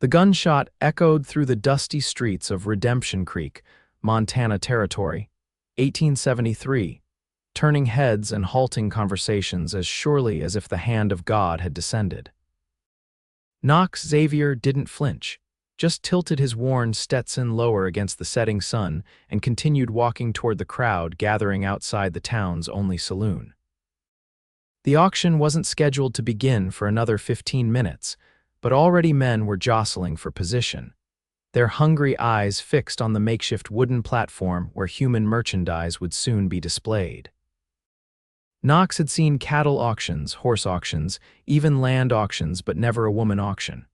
The gunshot echoed through the dusty streets of Redemption Creek, Montana Territory, 1873, turning heads and halting conversations as surely as if the hand of God had descended. Knox Xavier didn't flinch, just tilted his worn Stetson lower against the setting sun and continued walking toward the crowd gathering outside the town's only saloon. The auction wasn't scheduled to begin for another 15 minutes, but already men were jostling for position, their hungry eyes fixed on the makeshift wooden platform where human merchandise would soon be displayed. Knox had seen cattle auctions, horse auctions, even land auctions, but never a woman auction.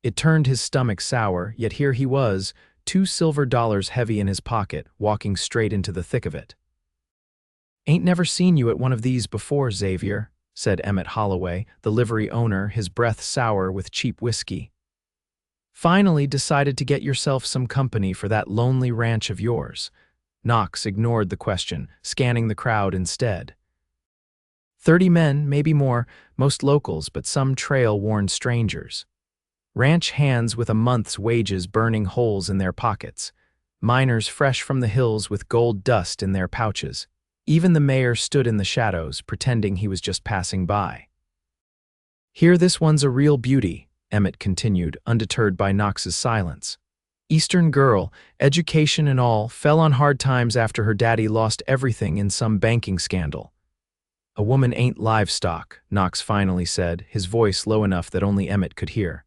It turned his stomach sour, yet here he was, $2 heavy in his pocket, walking straight into the thick of it. "Ain't never seen you at one of these before, Xavier," said Emmett Holloway, the livery owner, his breath sour with cheap whiskey. "Finally decided to get yourself some company for that lonely ranch of yours." Knox ignored the question, scanning the crowd instead. 30 men, maybe more, most locals, but some trail-worn strangers. Ranch hands with a month's wages burning holes in their pockets. Miners fresh from the hills with gold dust in their pouches. Even the mayor stood in the shadows, pretending he was just passing by. "Here, this one's a real beauty," Emmett continued, undeterred by Knox's silence. "Eastern girl, education and all, fell on hard times after her daddy lost everything in some banking scandal." "A woman ain't livestock," Knox finally said, his voice low enough that only Emmett could hear.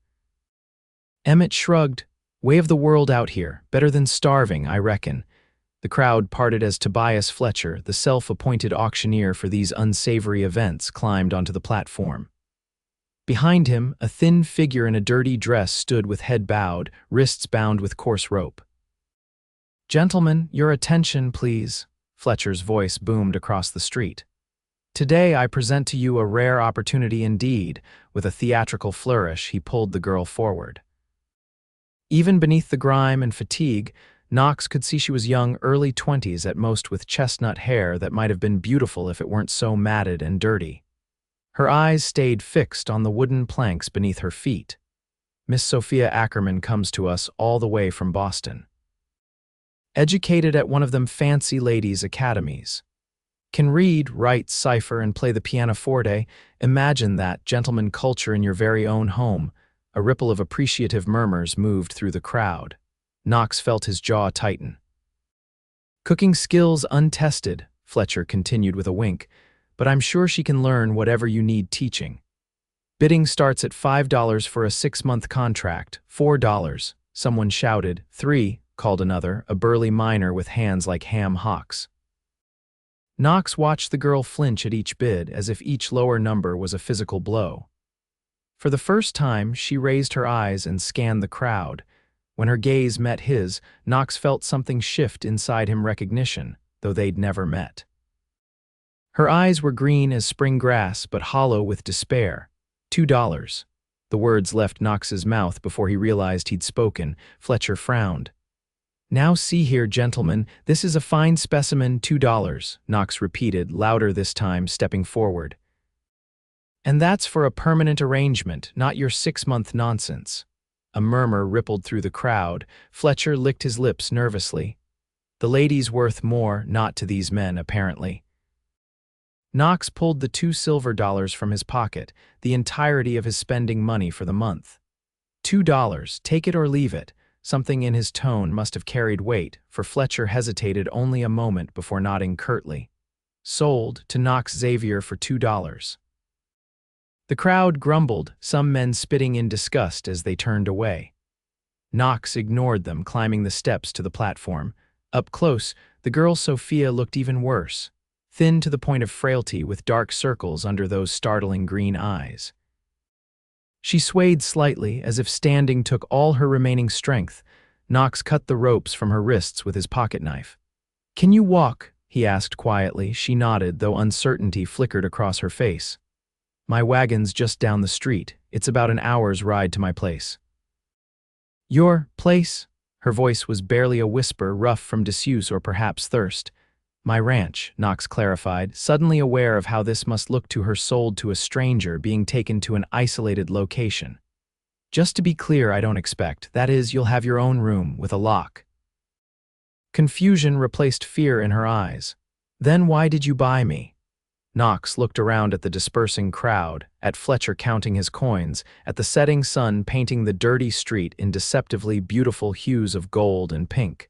Emmett shrugged. "Way of the world out here, better than starving, I reckon." The crowd parted as Tobias Fletcher, the self-appointed auctioneer for these unsavory events, climbed onto the platform. Behind him, a thin figure in a dirty dress stood with head bowed, wrists bound with coarse rope. "Gentlemen, your attention, please," Fletcher's voice boomed across the street. "Today I present to you a rare opportunity indeed." With a theatrical flourish, he pulled the girl forward. Even beneath the grime and fatigue, Knox could see she was young, early 20s at most, with chestnut hair that might have been beautiful if it weren't so matted and dirty. Her eyes stayed fixed on the wooden planks beneath her feet. "Miss Sophia Ackerman comes to us all the way from Boston. Educated at one of them fancy ladies' academies. Can read, write, cipher, and play the pianoforte. Imagine that gentleman culture in your very own home." A ripple of appreciative murmurs moved through the crowd. Knox felt his jaw tighten. "Cooking skills untested," Fletcher continued with a wink, "but I'm sure she can learn whatever you need teaching. Bidding starts at $5 for a 6-month contract, $4, someone shouted. "3, called another, a burly miner with hands like ham hocks. Knox watched the girl flinch at each bid, as if each lower number was a physical blow. For the first time, she raised her eyes and scanned the crowd. When her gaze met his, Knox felt something shift inside him, recognition, though they'd never met. Her eyes were green as spring grass, but hollow with despair. $2. The words left Knox's mouth before he realized he'd spoken. Fletcher frowned. "Now see here, gentlemen, this is a fine specimen, $2, Knox repeated, louder this time, stepping forward. "And that's for a permanent arrangement, not your 6-month nonsense." A murmur rippled through the crowd. Fletcher licked his lips nervously. The lady's worth more, not to these men, apparently. Knox pulled the $2 from his pocket, the entirety of his spending money for the month. $2, take it or leave it. Something in his tone must have carried weight, for Fletcher hesitated only a moment before nodding curtly. "Sold to Knox Xavier for $2. The crowd grumbled, some men spitting in disgust as they turned away. Knox ignored them, climbing the steps to the platform. Up close, the girl Sophia looked even worse, thin to the point of frailty with dark circles under those startling green eyes. She swayed slightly, as if standing took all her remaining strength. Knox cut the ropes from her wrists with his pocketknife. "Can you walk?" he asked quietly. She nodded, though uncertainty flickered across her face. "My wagon's just down the street. It's about an hour's ride to my place." "Your place?" Her voice was barely a whisper, rough from disuse or perhaps thirst. "My ranch," Knox clarified, suddenly aware of how this must look to her, sold to a stranger, being taken to an isolated location. Just to be clear, I don't expect. That is, you'll have your own room with a lock. Confusion replaced fear in her eyes. Then why did you buy me? Knox looked around at the dispersing crowd, at Fletcher counting his coins, at the setting sun painting the dirty street in deceptively beautiful hues of gold and pink.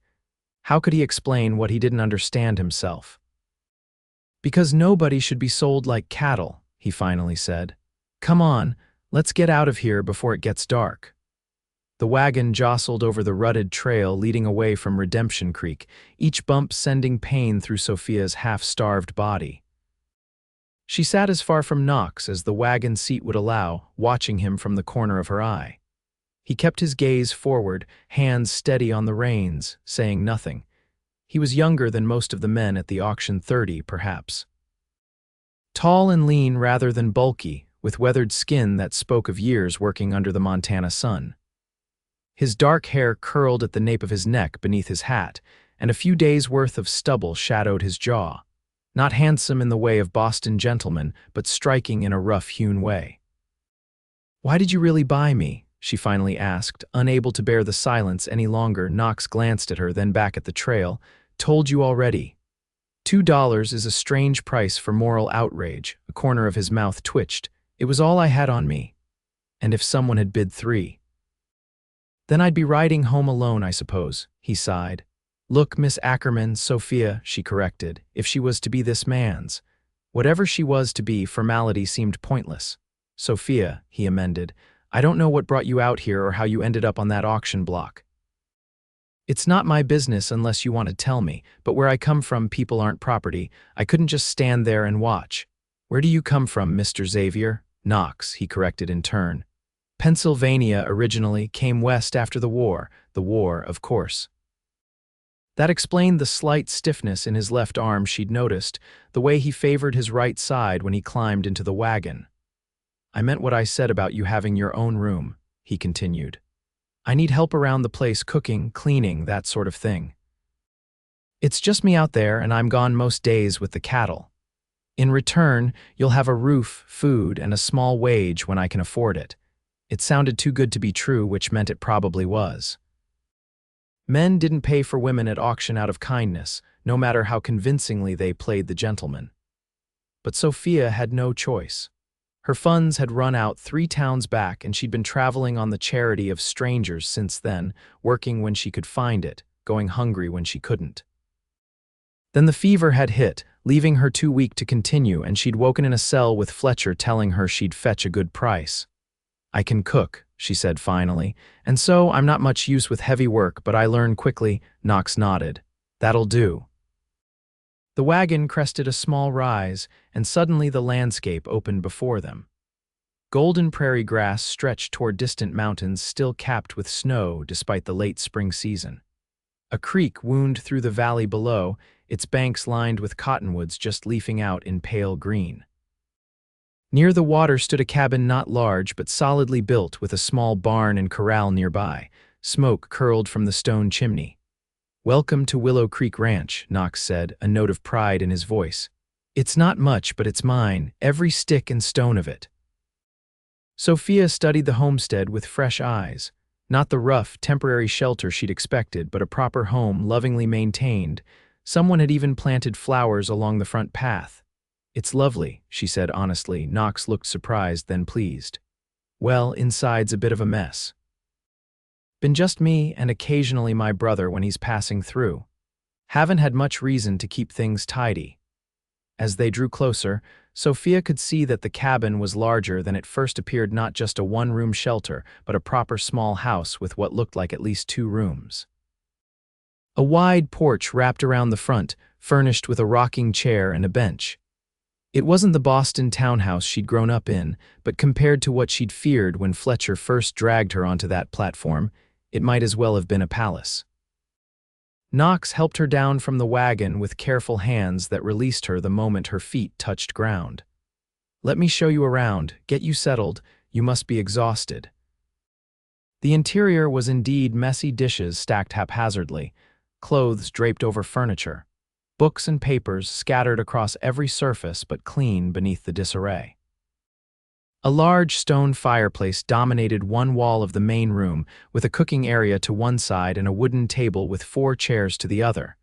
How could he explain what he didn't understand himself? Because nobody should be sold like cattle, he finally said. Come on, let's get out of here before it gets dark. The wagon jostled over the rutted trail leading away from Redemption Creek, each bump sending pain through Sophia's half-starved body. She sat as far from Knox as the wagon seat would allow, watching him from the corner of her eye. He kept his gaze forward, hands steady on the reins, saying nothing. He was younger than most of the men at the auction, 30, perhaps. Tall and lean rather than bulky, with weathered skin that spoke of years working under the Montana sun. His dark hair curled at the nape of his neck beneath his hat, and a few days' worth of stubble shadowed his jaw. Not handsome in the way of Boston gentlemen, but striking in a rough-hewn way. "Why did you really buy me?" she finally asked, unable to bear the silence any longer. Knox glanced at her, then back at the trail. "Told you already." $2 is a strange price for moral outrage. A corner of his mouth twitched. "It was all I had on me. And if someone had bid 3. Then I'd be riding home alone, I suppose," he sighed. "Look, Miss Ackerman, Sophia," she corrected, "if she was to be this man's. Whatever she was to be, formality seemed pointless." "Sophia," he amended, "I don't know what brought you out here or how you ended up on that auction block. It's not my business unless you want to tell me, but where I come from, people aren't property. I couldn't just stand there and watch." "Where do you come from, Mr. Xavier?" "Knox," he corrected in turn. "Pennsylvania originally, came west after the war. The war, of course." That explained the slight stiffness in his left arm she'd noticed, the way he favored his right side when he climbed into the wagon. "I meant what I said about you having your own room," he continued. "I need help around the place, cooking, cleaning, that sort of thing. It's just me out there, and I'm gone most days with the cattle. In return, you'll have a roof, food, and a small wage when I can afford it." It sounded too good to be true, which meant it probably was. Men didn't pay for women at auction out of kindness, no matter how convincingly they played the gentleman. But Sophia had no choice. Her funds had run out 3 towns back, and she'd been traveling on the charity of strangers since then, working when she could find it, going hungry when she couldn't. Then the fever had hit, leaving her too weak to continue, and she'd woken in a cell with Fletcher telling her she'd fetch a good price. "I can cook," she said finally, "and so I'm not much use with heavy work, but I learn quickly." Knox nodded. "That'll do." The wagon crested a small rise, and suddenly the landscape opened before them. Golden prairie grass stretched toward distant mountains still capped with snow despite the late spring season. A creek wound through the valley below, its banks lined with cottonwoods just leafing out in pale green. Near the water stood a cabin not large but solidly built, with a small barn and corral nearby. Smoke curled from the stone chimney. "Welcome to Willow Creek Ranch," Knox said, a note of pride in his voice. "It's not much, but it's mine, every stick and stone of it." Sophia studied the homestead with fresh eyes. Not the rough, temporary shelter she'd expected, but a proper home, lovingly maintained. Someone had even planted flowers along the front path. "It's lovely," she said honestly. Knox looked surprised, then pleased. "Well, inside's a bit of a mess. Been just me and occasionally my brother when he's passing through. Haven't had much reason to keep things tidy." As they drew closer, Sophia could see that the cabin was larger than it first appeared, not just a one-room shelter, but a proper small house with what looked like at least 2 rooms. A wide porch wrapped around the front, furnished with a rocking chair and a bench. It wasn't the Boston townhouse she'd grown up in, but compared to what she'd feared when Fletcher first dragged her onto that platform, it might as well have been a palace. Knox helped her down from the wagon with careful hands that released her the moment her feet touched ground. "Let me show you around, get you settled, you must be exhausted." The interior was indeed messy, dishes stacked haphazardly, clothes draped over furniture, books and papers scattered across every surface but clean beneath the disarray. A large stone fireplace dominated one wall of the main room, with a cooking area to one side and a wooden table with 4 chairs to the other.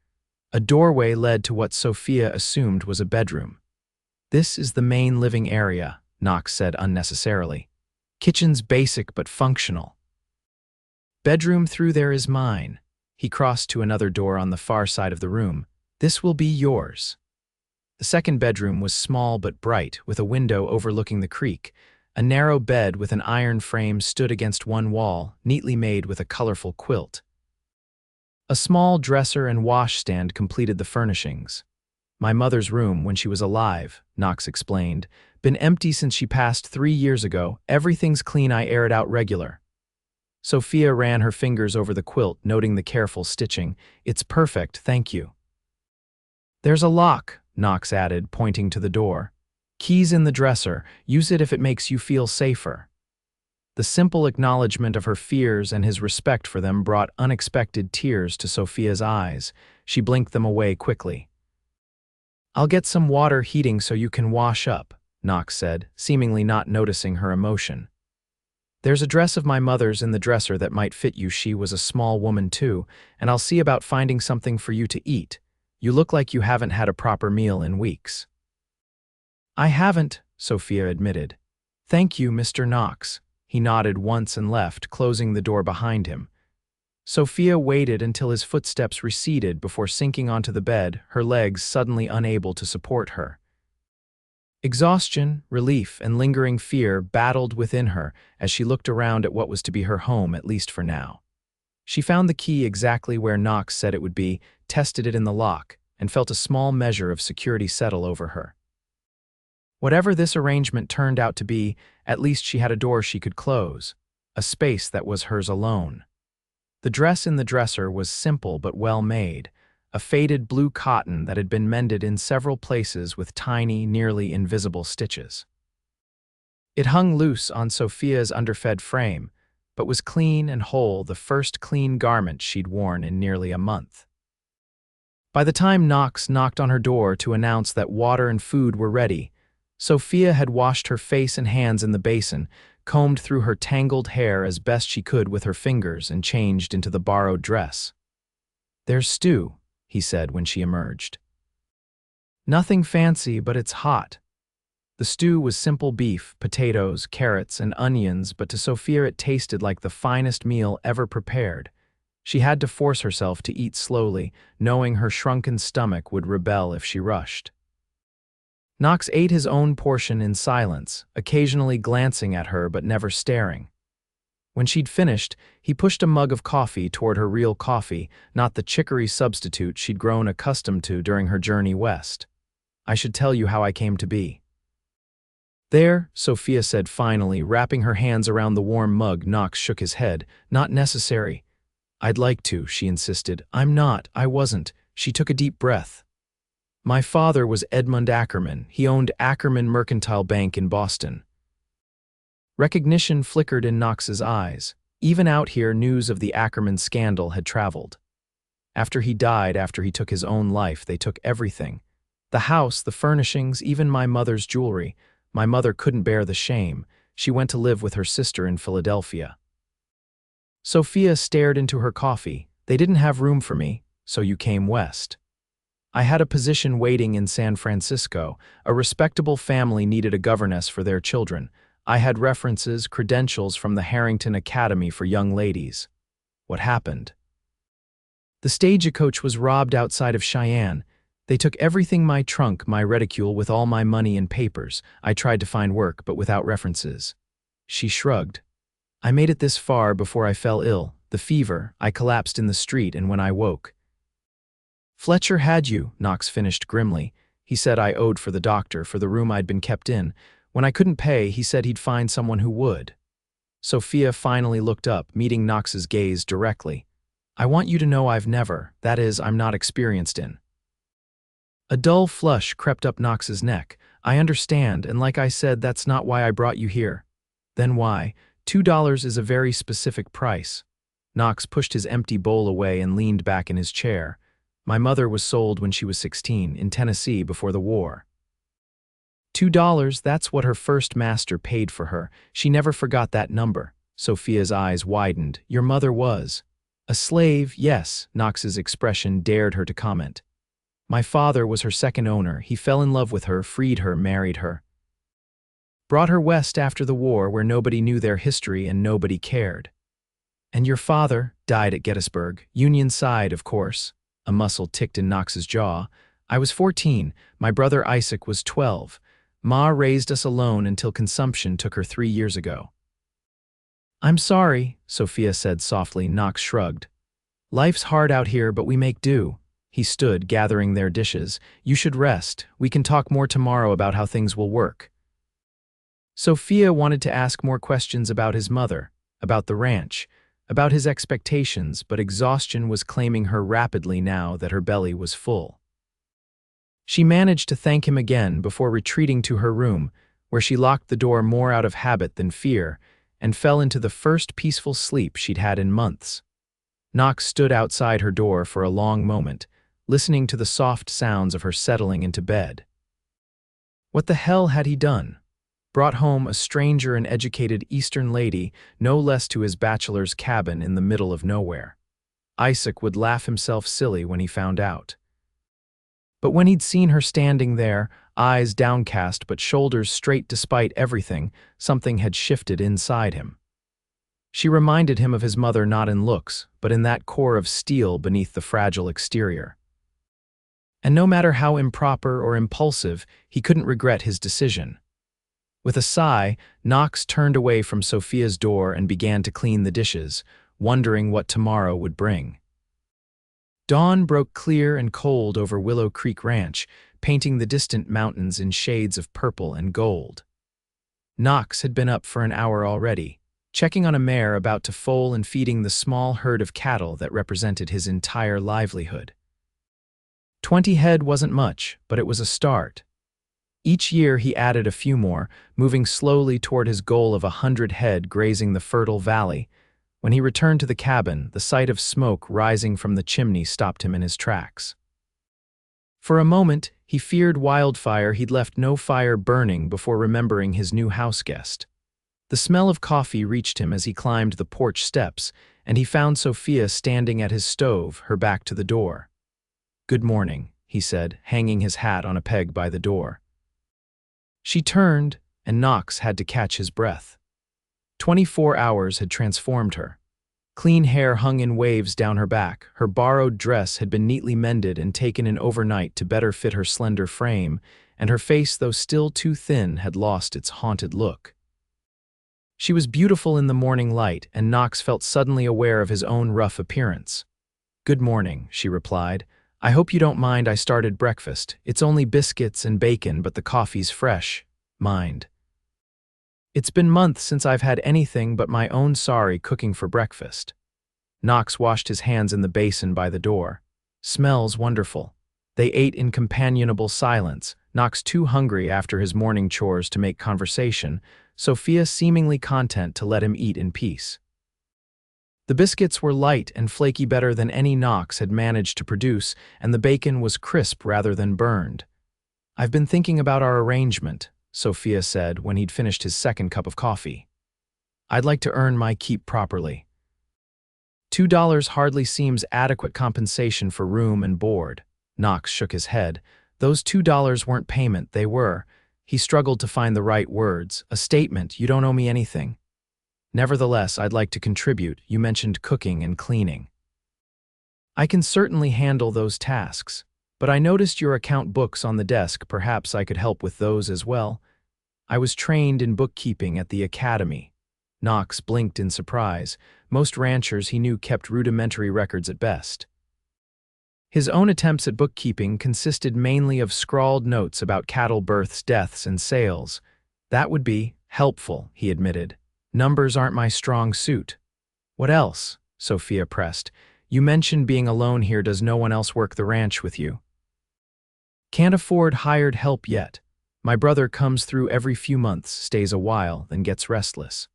A doorway led to what Sophia assumed was a bedroom. "This is the main living area," Knox said unnecessarily. "Kitchen's basic but functional. Bedroom through there is mine." He crossed to another door on the far side of the room. "This will be yours." The second bedroom was small but bright, with a window overlooking the creek. A narrow bed with an iron frame stood against one wall, neatly made with a colorful quilt. A small dresser and washstand completed the furnishings. "My mother's room when she was alive," Knox explained. "Been empty since she passed 3 years ago. Everything's clean, I air it out regular." Sophia ran her fingers over the quilt, noting the careful stitching. "It's perfect, thank you." "There's a lock," Knox added, pointing to the door. "Key's in the dresser. Use it if it makes you feel safer." The simple acknowledgement of her fears and his respect for them brought unexpected tears to Sophia's eyes. She blinked them away quickly. "I'll get some water heating so you can wash up," Knox said, seemingly not noticing her emotion. "There's a dress of my mother's in the dresser that might fit you. She was a small woman too, and I'll see about finding something for you to eat. You look like you haven't had a proper meal in weeks." "I haven't," Sophia admitted. "Thank you, Mr. Knox." He nodded once and left, closing the door behind him. Sophia waited until his footsteps receded before sinking onto the bed, her legs suddenly unable to support her. Exhaustion, relief, and lingering fear battled within her as she looked around at what was to be her home, at least for now. She found the key exactly where Knox said it would be, tested it in the lock, and felt a small measure of security settle over her. Whatever this arrangement turned out to be, at least she had a door she could close, a space that was hers alone. The dress in the dresser was simple but well made, a faded blue cotton that had been mended in several places with tiny, nearly invisible stitches. It hung loose on Sophia's underfed frame, but was clean and whole, the first clean garment she'd worn in nearly a month. By the time Knox knocked on her door to announce that water and food were ready, Sophia had washed her face and hands in the basin, combed through her tangled hair as best she could with her fingers, and changed into the borrowed dress. "There's stew," he said when she emerged. "Nothing fancy, but it's hot." The stew was simple beef, potatoes, carrots, and onions, but to Sophia it tasted like the finest meal ever prepared. She had to force herself to eat slowly, knowing her shrunken stomach would rebel if she rushed. Knox ate his own portion in silence, occasionally glancing at her but never staring. When she'd finished, he pushed a mug of coffee toward her, real coffee, not the chicory substitute she'd grown accustomed to during her journey west. "I should tell you how I came to be." "There," Sophia said finally, wrapping her hands around the warm mug. Knox shook his head. "Not necessary." "I'd like to," she insisted. I wasn't." She took a deep breath. "My father was Edmund Ackerman. He owned Ackerman Mercantile Bank in Boston." Recognition flickered in Knox's eyes. Even out here, news of the Ackerman scandal had traveled. After he died, after he took his own life, they took everything. The house, the furnishings, even my mother's jewelry. My mother couldn't bear the shame. She went to live with her sister in Philadelphia. Sophia stared into her coffee. "They didn't have room for me, so you came west." "I had a position waiting in San Francisco. A respectable family needed a governess for their children. I had references, credentials from the Harrington Academy for Young Ladies." "What happened?" "The stagecoach was robbed outside of Cheyenne. They took everything, my trunk, my reticule with all my money and papers. I tried to find work, but without references." She shrugged. "I made it this far before I fell ill. The fever, I collapsed in the street, and when I woke." "Fletcher had you," Knox finished grimly. "He said I owed for the doctor, for the room I'd been kept in. When I couldn't pay, he said he'd find someone who would." Sophia finally looked up, meeting Knox's gaze directly. "I want you to know I'm not experienced in." A dull flush crept up Knox's neck. "I understand, and like I said, that's not why I brought you here." "Then why? $2 is a very specific price." Knox pushed his empty bowl away and leaned back in his chair. "My mother was sold when she was 16, in Tennessee before the war." $2, that's what her first master paid for her. She never forgot that number. Sophia's eyes widened. Your mother was a slave, yes, Knox's expression dared her to comment. My father was her second owner. He fell in love with her, freed her, married her. Brought her west after the war where nobody knew their history and nobody cared. And your father died at Gettysburg, Union side, of course. A muscle ticked in Knox's jaw. I was 14. My brother Isaac was 12. Ma raised us alone until consumption took her 3 years ago. I'm sorry, Sophia said softly. Knox shrugged. Life's hard out here, but we make do. He stood, gathering their dishes. You should rest. We can talk more tomorrow about how things will work. Sophia wanted to ask more questions about his mother, about the ranch, about his expectations, but exhaustion was claiming her rapidly now that her belly was full. She managed to thank him again before retreating to her room, where she locked the door more out of habit than fear, and fell into the first peaceful sleep she'd had in months. Knox stood outside her door for a long moment, listening to the soft sounds of her settling into bed. What the hell had he done? Brought home a stranger and educated Eastern lady, no less, to his bachelor's cabin in the middle of nowhere. Isaac would laugh himself silly when he found out. But when he'd seen her standing there, eyes downcast but shoulders straight despite everything, something had shifted inside him. She reminded him of his mother, not in looks, but in that core of steel beneath the fragile exterior. And no matter how improper or impulsive, he couldn't regret his decision. With a sigh, Knox turned away from Sophia's door and began to clean the dishes, wondering what tomorrow would bring. Dawn broke clear and cold over Willow Creek Ranch, painting the distant mountains in shades of purple and gold. Knox had been up for an hour already, checking on a mare about to foal and feeding the small herd of cattle that represented his entire livelihood. 20 head wasn't much, but it was a start. Each year he added a few more, moving slowly toward his goal of 100 head grazing the fertile valley. When he returned to the cabin, the sight of smoke rising from the chimney stopped him in his tracks. For a moment, he feared wildfire. He'd left no fire burning before remembering his new houseguest. The smell of coffee reached him as he climbed the porch steps, and he found Sophia standing at his stove, her back to the door. Good morning, he said, hanging his hat on a peg by the door. She turned, and Knox had to catch his breath. 24 hours had transformed her. Clean hair hung in waves down her back. Her borrowed dress had been neatly mended and taken in overnight to better fit her slender frame, and her face, though still too thin, had lost its haunted look. She was beautiful in the morning light, and Knox felt suddenly aware of his own rough appearance. Good morning, she replied. I hope you don't mind I started breakfast. It's only biscuits and bacon, but the coffee's fresh. Mind. It's been months since I've had anything but my own sorry cooking for breakfast. Knox washed his hands in the basin by the door. Smells wonderful. They ate in companionable silence, Knox too hungry after his morning chores to make conversation, Sophia seemingly content to let him eat in peace. The biscuits were light and flaky, better than any Knox had managed to produce, and the bacon was crisp rather than burned. I've been thinking about our arrangement, Sophia said when he'd finished his second cup of coffee. I'd like to earn my keep properly. $2 hardly seems adequate compensation for room and board. Knox shook his head. Those $2 weren't payment, they were. He struggled to find the right words. A statement, you don't owe me anything. Nevertheless, I'd like to contribute. You mentioned cooking and cleaning. I can certainly handle those tasks, but I noticed your account books on the desk. Perhaps I could help with those as well. I was trained in bookkeeping at the academy. Knox blinked in surprise. Most ranchers he knew kept rudimentary records at best. His own attempts at bookkeeping consisted mainly of scrawled notes about cattle births, deaths, and sales. That would be helpful, he admitted. Numbers aren't my strong suit. What else? Sophia pressed. You mentioned being alone here. Does no one else work the ranch with you? Can't afford hired help yet. My brother comes through every few months, stays a while, then gets restless.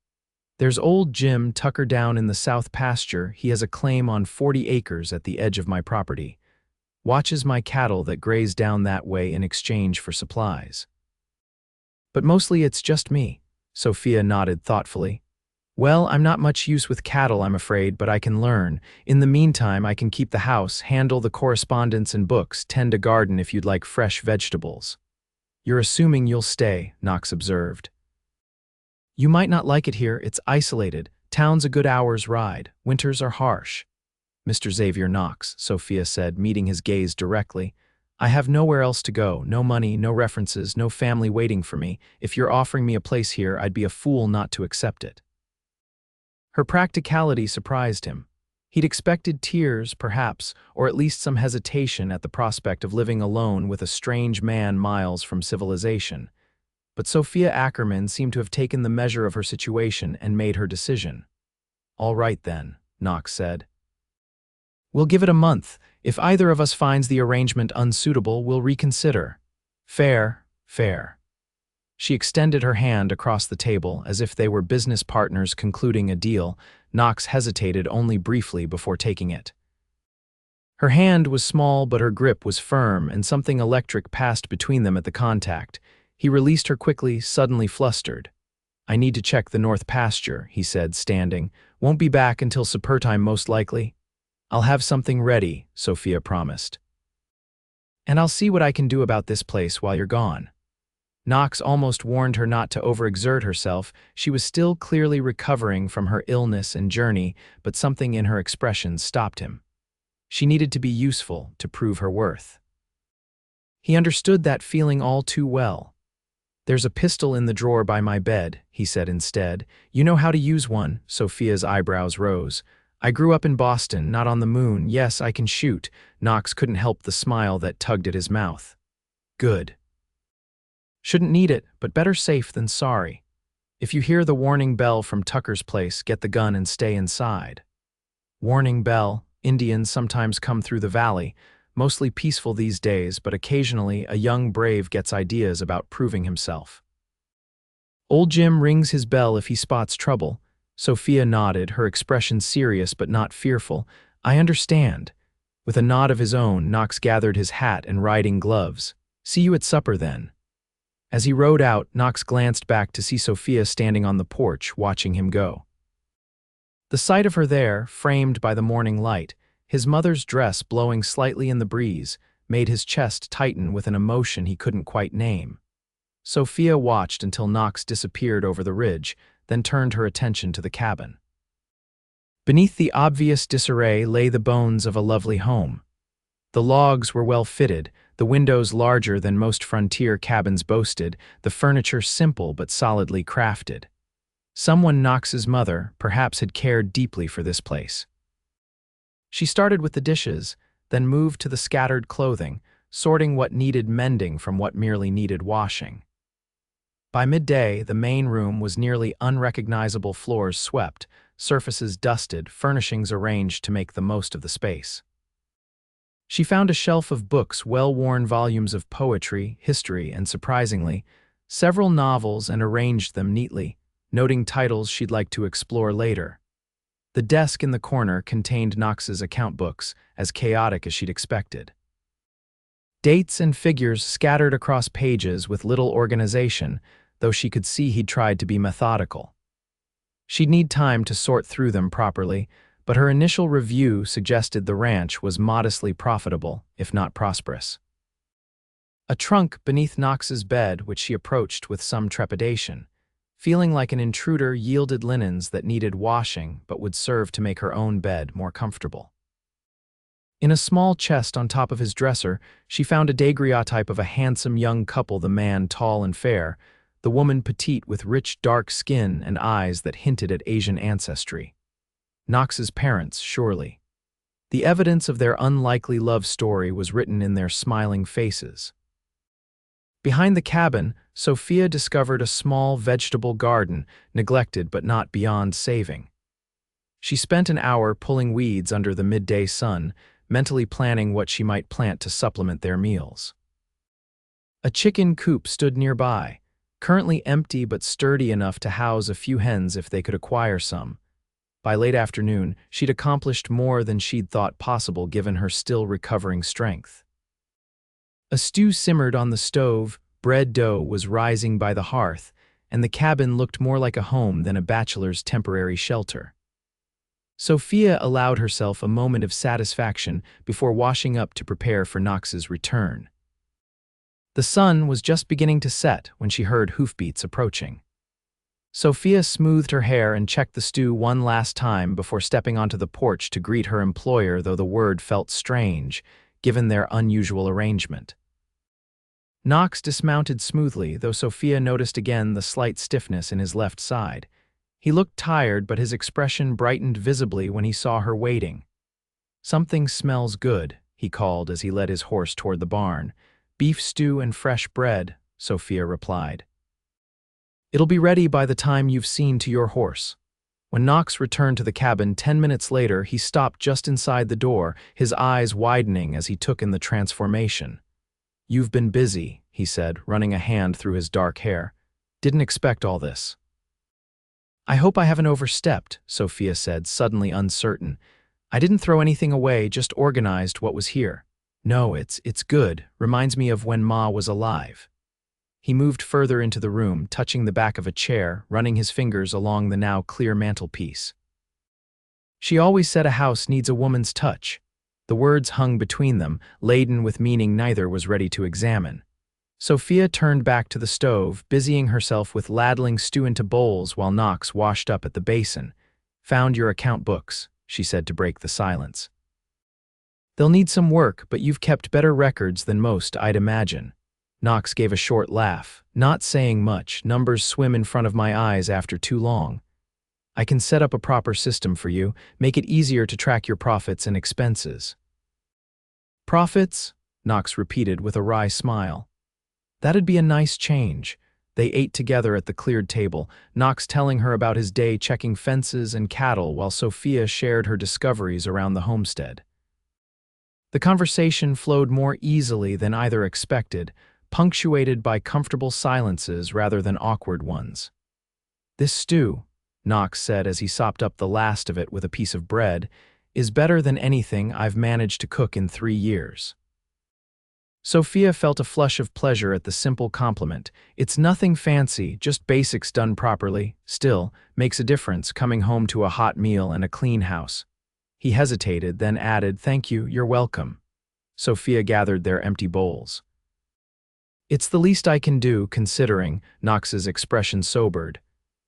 There's old Jim Tucker down in the south pasture. He has a claim on 40 acres at the edge of my property. Watches my cattle that graze down that way in exchange for supplies. But mostly it's just me. Sophia nodded thoughtfully. Well, I'm not much use with cattle, I'm afraid, but I can learn. In the meantime, I can keep the house, handle the correspondence and books, tend a garden if you'd like fresh vegetables. You're assuming you'll stay, Knox observed. You might not like it here, it's isolated. Town's a good hour's ride. Winters are harsh. Mr. Xavier Knox, Sophia said, meeting his gaze directly. I have nowhere else to go, no money, no references, no family waiting for me. If you're offering me a place here, I'd be a fool not to accept it. Her practicality surprised him. He'd expected tears, perhaps, or at least some hesitation at the prospect of living alone with a strange man miles from civilization. But Sophia Ackerman seemed to have taken the measure of her situation and made her decision. All right then, Knox said. We'll give it a month. If either of us finds the arrangement unsuitable, we'll reconsider. Fair, fair. She extended her hand across the table as if they were business partners concluding a deal. Knox hesitated only briefly before taking it. Her hand was small, but her grip was firm, and something electric passed between them at the contact. He released her quickly, suddenly flustered. I need to check the north pasture, he said, standing. Won't be back until supper time, most likely. I'll have something ready, Sophia promised. And I'll see what I can do about this place while you're gone. Knox almost warned her not to overexert herself. She was still clearly recovering from her illness and journey, but something in her expression stopped him. She needed to be useful to prove her worth. He understood that feeling all too well. There's a pistol in the drawer by my bed, he said instead. You know how to use one, Sophia's eyebrows rose. I grew up in Boston, not on the moon. Yes, I can shoot. Knox couldn't help the smile that tugged at his mouth. Good. Shouldn't need it, but better safe than sorry. If you hear the warning bell from Tucker's place, get the gun and stay inside. Warning bell. Indians sometimes come through the valley, mostly peaceful these days, but occasionally a young brave gets ideas about proving himself. Old Jim rings his bell if he spots trouble. Sophia nodded, her expression serious but not fearful. I understand. With a nod of his own, Knox gathered his hat and riding gloves. See you at supper then. As he rode out, Knox glanced back to see Sophia standing on the porch, watching him go. The sight of her there, framed by the morning light, his mother's dress blowing slightly in the breeze, made his chest tighten with an emotion he couldn't quite name. Sophia watched until Knox disappeared over the ridge, then turned her attention to the cabin. Beneath the obvious disarray lay the bones of a lovely home. The logs were well fitted, the windows larger than most frontier cabins boasted, the furniture simple but solidly crafted. Someone, Knox's mother, perhaps had cared deeply for this place. She started with the dishes, then moved to the scattered clothing, sorting what needed mending from what merely needed washing. By midday, the main room was nearly unrecognizable, floors swept, surfaces dusted, furnishings arranged to make the most of the space. She found a shelf of books, well-worn volumes of poetry, history, and surprisingly, several novels, and arranged them neatly, noting titles she'd like to explore later. The desk in the corner contained Knox's account books, as chaotic as she'd expected. Dates and figures scattered across pages with little organization, though she could see he'd tried to be methodical. She'd need time to sort through them properly, but her initial review suggested the ranch was modestly profitable, if not prosperous. A trunk beneath Knox's bed, which she approached with some trepidation. Feeling like an intruder, yielded linens that needed washing but would serve to make her own bed more comfortable. In a small chest on top of his dresser, she found a daguerreotype of a handsome young couple, the man tall and fair, the woman petite with rich dark skin and eyes that hinted at Asian ancestry. Knox's parents, surely. The evidence of their unlikely love story was written in their smiling faces. Behind the cabin, Sophia discovered a small vegetable garden, neglected but not beyond saving. She spent an hour pulling weeds under the midday sun, mentally planning what she might plant to supplement their meals. A chicken coop stood nearby, currently empty but sturdy enough to house a few hens if they could acquire some. By late afternoon, she'd accomplished more than she'd thought possible given her still recovering strength. A stew simmered on the stove, Bread dough was rising by the hearth, and the cabin looked more like a home than a bachelor's temporary shelter. Sophia allowed herself a moment of satisfaction before washing up to prepare for Knox's return. The sun was just beginning to set when she heard hoofbeats approaching. Sophia smoothed her hair and checked the stew one last time before stepping onto the porch to greet her employer, though the word felt strange, given their unusual arrangement. Knox dismounted smoothly, though Sophia noticed again the slight stiffness in his left side. He looked tired, but his expression brightened visibly when he saw her waiting. "Something smells good," he called as he led his horse toward the barn. "Beef stew and fresh bread," Sophia replied. "It'll be ready by the time you've seen to your horse." When Knox returned to the cabin 10 minutes later, he stopped just inside the door, his eyes widening as he took in the transformation. "You've been busy," he said, running a hand through his dark hair. "Didn't expect all this." "I hope I haven't overstepped," Sophia said, suddenly uncertain. "I didn't throw anything away, just organized what was here." "No, it's good. Reminds me of when Ma was alive." He moved further into the room, touching the back of a chair, running his fingers along the now clear mantelpiece. "She always said a house needs a woman's touch." The words hung between them, laden with meaning neither was ready to examine. Sophia turned back to the stove, busying herself with ladling stew into bowls while Knox washed up at the basin. "Found your account books," she said to break the silence. "They'll need some work, but you've kept better records than most, I'd imagine." Knox gave a short laugh. "Not saying much. Numbers swim in front of my eyes after too long. I can set up a proper system for you, make it easier to track your profits and expenses." "Profits?" Knox repeated with a wry smile. "That'd be a nice change." They ate together at the cleared table, Knox telling her about his day checking fences and cattle while Sophia shared her discoveries around the homestead. The conversation flowed more easily than either expected, punctuated by comfortable silences rather than awkward ones. "This stew," Knox said as he sopped up the last of it with a piece of bread, "is better than anything I've managed to cook in 3 years." Sophia felt a flush of pleasure at the simple compliment. It's nothing fancy, just basics done properly. Still, makes a difference coming home to a hot meal and a clean house. He hesitated, then added, "Thank you, you're welcome." Sophia gathered their empty bowls. "It's the least I can do, considering," Knox's expression sobered.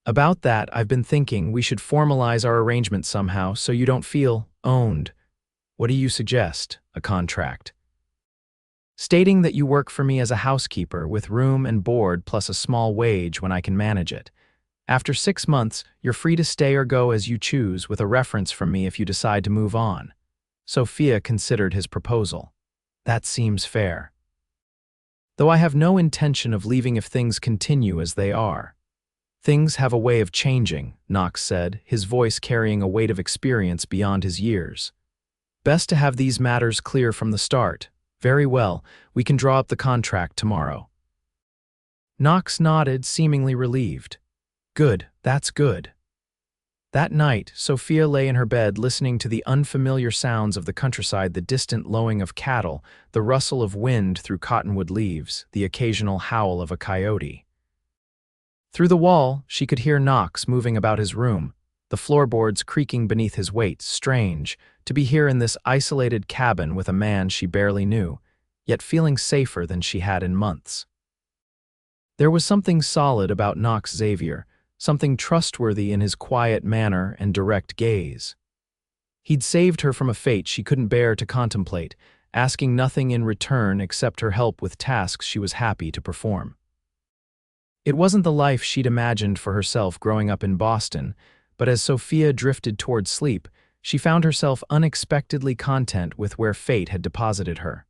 "About that, I've been thinking we should formalize our arrangement somehow so you don't feel owned." "What do you suggest? A contract?" "Stating that you work for me as a housekeeper with room and board plus a small wage when I can manage it. After 6 months, you're free to stay or go as you choose with a reference from me if you decide to move on." Sophia considered his proposal. "That seems fair. Though I have no intention of leaving if things continue as they are." "Things have a way of changing," Knox said, his voice carrying a weight of experience beyond his years. "Best to have these matters clear from the start." "Very well, we can draw up the contract tomorrow." Knox nodded, seemingly relieved. "Good, that's good." That night, Sophia lay in her bed listening to the unfamiliar sounds of the countryside, the distant lowing of cattle, the rustle of wind through cottonwood leaves, the occasional howl of a coyote. Through the wall, she could hear Knox moving about his room, the floorboards creaking beneath his weight. Strange, to be here in this isolated cabin with a man she barely knew, yet feeling safer than she had in months. There was something solid about Knox Xavier, something trustworthy in his quiet manner and direct gaze. He'd saved her from a fate she couldn't bear to contemplate, asking nothing in return except her help with tasks she was happy to perform. It wasn't the life she'd imagined for herself growing up in Boston, but as Sophia drifted toward sleep, she found herself unexpectedly content with where fate had deposited her.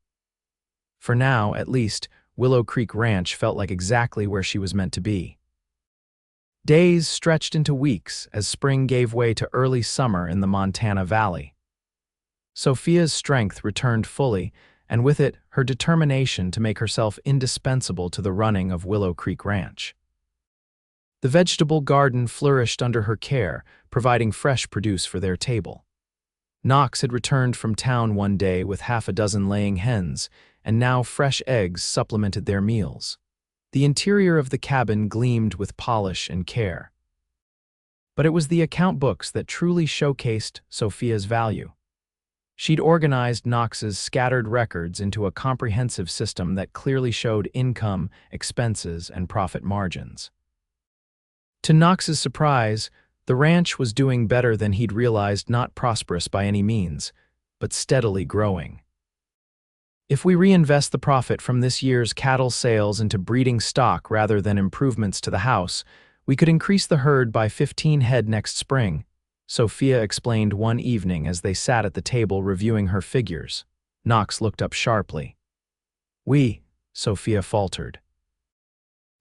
For now, at least, Willow Creek Ranch felt like exactly where she was meant to be. Days stretched into weeks as spring gave way to early summer in the Montana Valley. Sophia's strength returned fully, and with it, her determination to make herself indispensable to the running of Willow Creek Ranch. The vegetable garden flourished under her care, providing fresh produce for their table. Knox had returned from town one day with 6 laying hens, and now fresh eggs supplemented their meals. The interior of the cabin gleamed with polish and care. But it was the account books that truly showcased Sophia's value. She'd organized Knox's scattered records into a comprehensive system that clearly showed income, expenses, and profit margins. To Knox's surprise, the ranch was doing better than he'd realized, not prosperous by any means, but steadily growing. If we reinvest the profit from this year's cattle sales into breeding stock rather than improvements to the house, we could increase the herd by 15 head next spring, Sophia explained one evening as they sat at the table reviewing her figures. Knox looked up sharply. "We," Sophia faltered.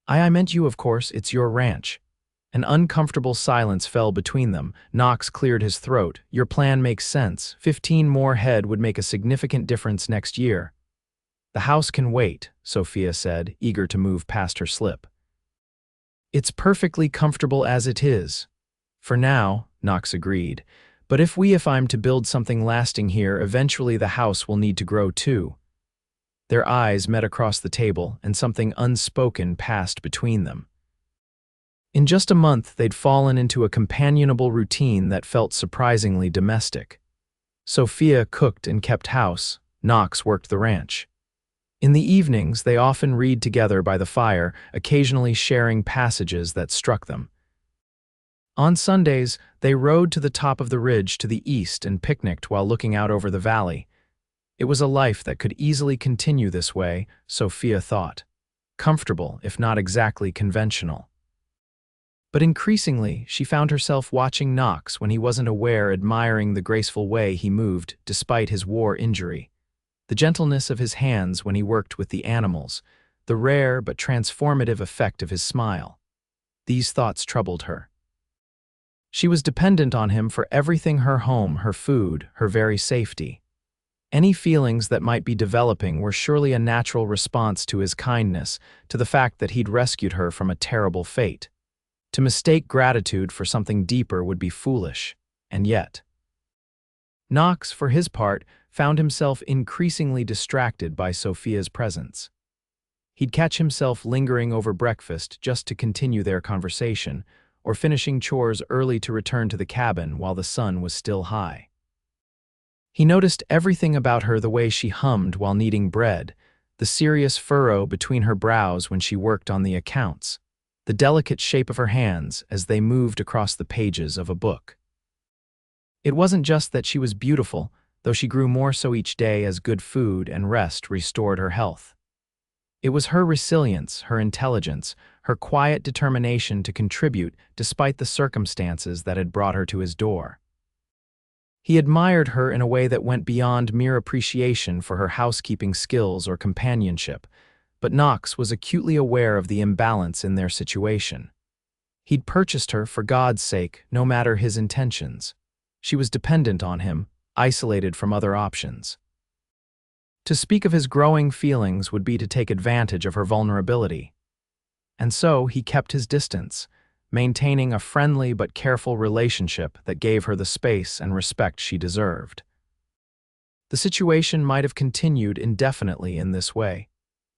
I meant you, of course, it's your ranch." An uncomfortable silence fell between them. Knox cleared his throat. "Your plan makes sense. 15 more head would make a significant difference next year." "The house can wait," Sophia said, eager to move past her slip. "It's perfectly comfortable as it is." "For now," Knox agreed. "But if I'm to build something lasting here, eventually the house will need to grow too." Their eyes met across the table, and something unspoken passed between them. In just a month, they'd fallen into a companionable routine that felt surprisingly domestic. Sophia cooked and kept house. Knox worked the ranch. In the evenings, they often read together by the fire, occasionally sharing passages that struck them. On Sundays, they rode to the top of the ridge to the east and picnicked while looking out over the valley. It was a life that could easily continue this way, Sophia thought. Comfortable, if not exactly conventional. But increasingly, she found herself watching Knox when he wasn't aware, admiring the graceful way he moved despite his war injury, the gentleness of his hands when he worked with the animals, the rare but transformative effect of his smile. These thoughts troubled her. She was dependent on him for everything: her home, her food, her very safety. Any feelings that might be developing were surely a natural response to his kindness, to the fact that he'd rescued her from a terrible fate. To mistake gratitude for something deeper would be foolish, and yet. Knox, for his part, found himself increasingly distracted by Sophia's presence. He'd catch himself lingering over breakfast just to continue their conversation, or finishing chores early to return to the cabin while the sun was still high. He noticed everything about her: the way she hummed while kneading bread, the serious furrow between her brows when she worked on the accounts, the delicate shape of her hands as they moved across the pages of a book. It wasn't just that she was beautiful, though she grew more so each day as good food and rest restored her health. It was her resilience, her intelligence, her quiet determination to contribute despite the circumstances that had brought her to his door. He admired her in a way that went beyond mere appreciation for her housekeeping skills or companionship, but Knox was acutely aware of the imbalance in their situation. He'd purchased her for God's sake, no matter his intentions. She was dependent on him, isolated from other options. To speak of his growing feelings would be to take advantage of her vulnerability. And so he kept his distance, maintaining a friendly but careful relationship that gave her the space and respect she deserved. The situation might have continued indefinitely in this way,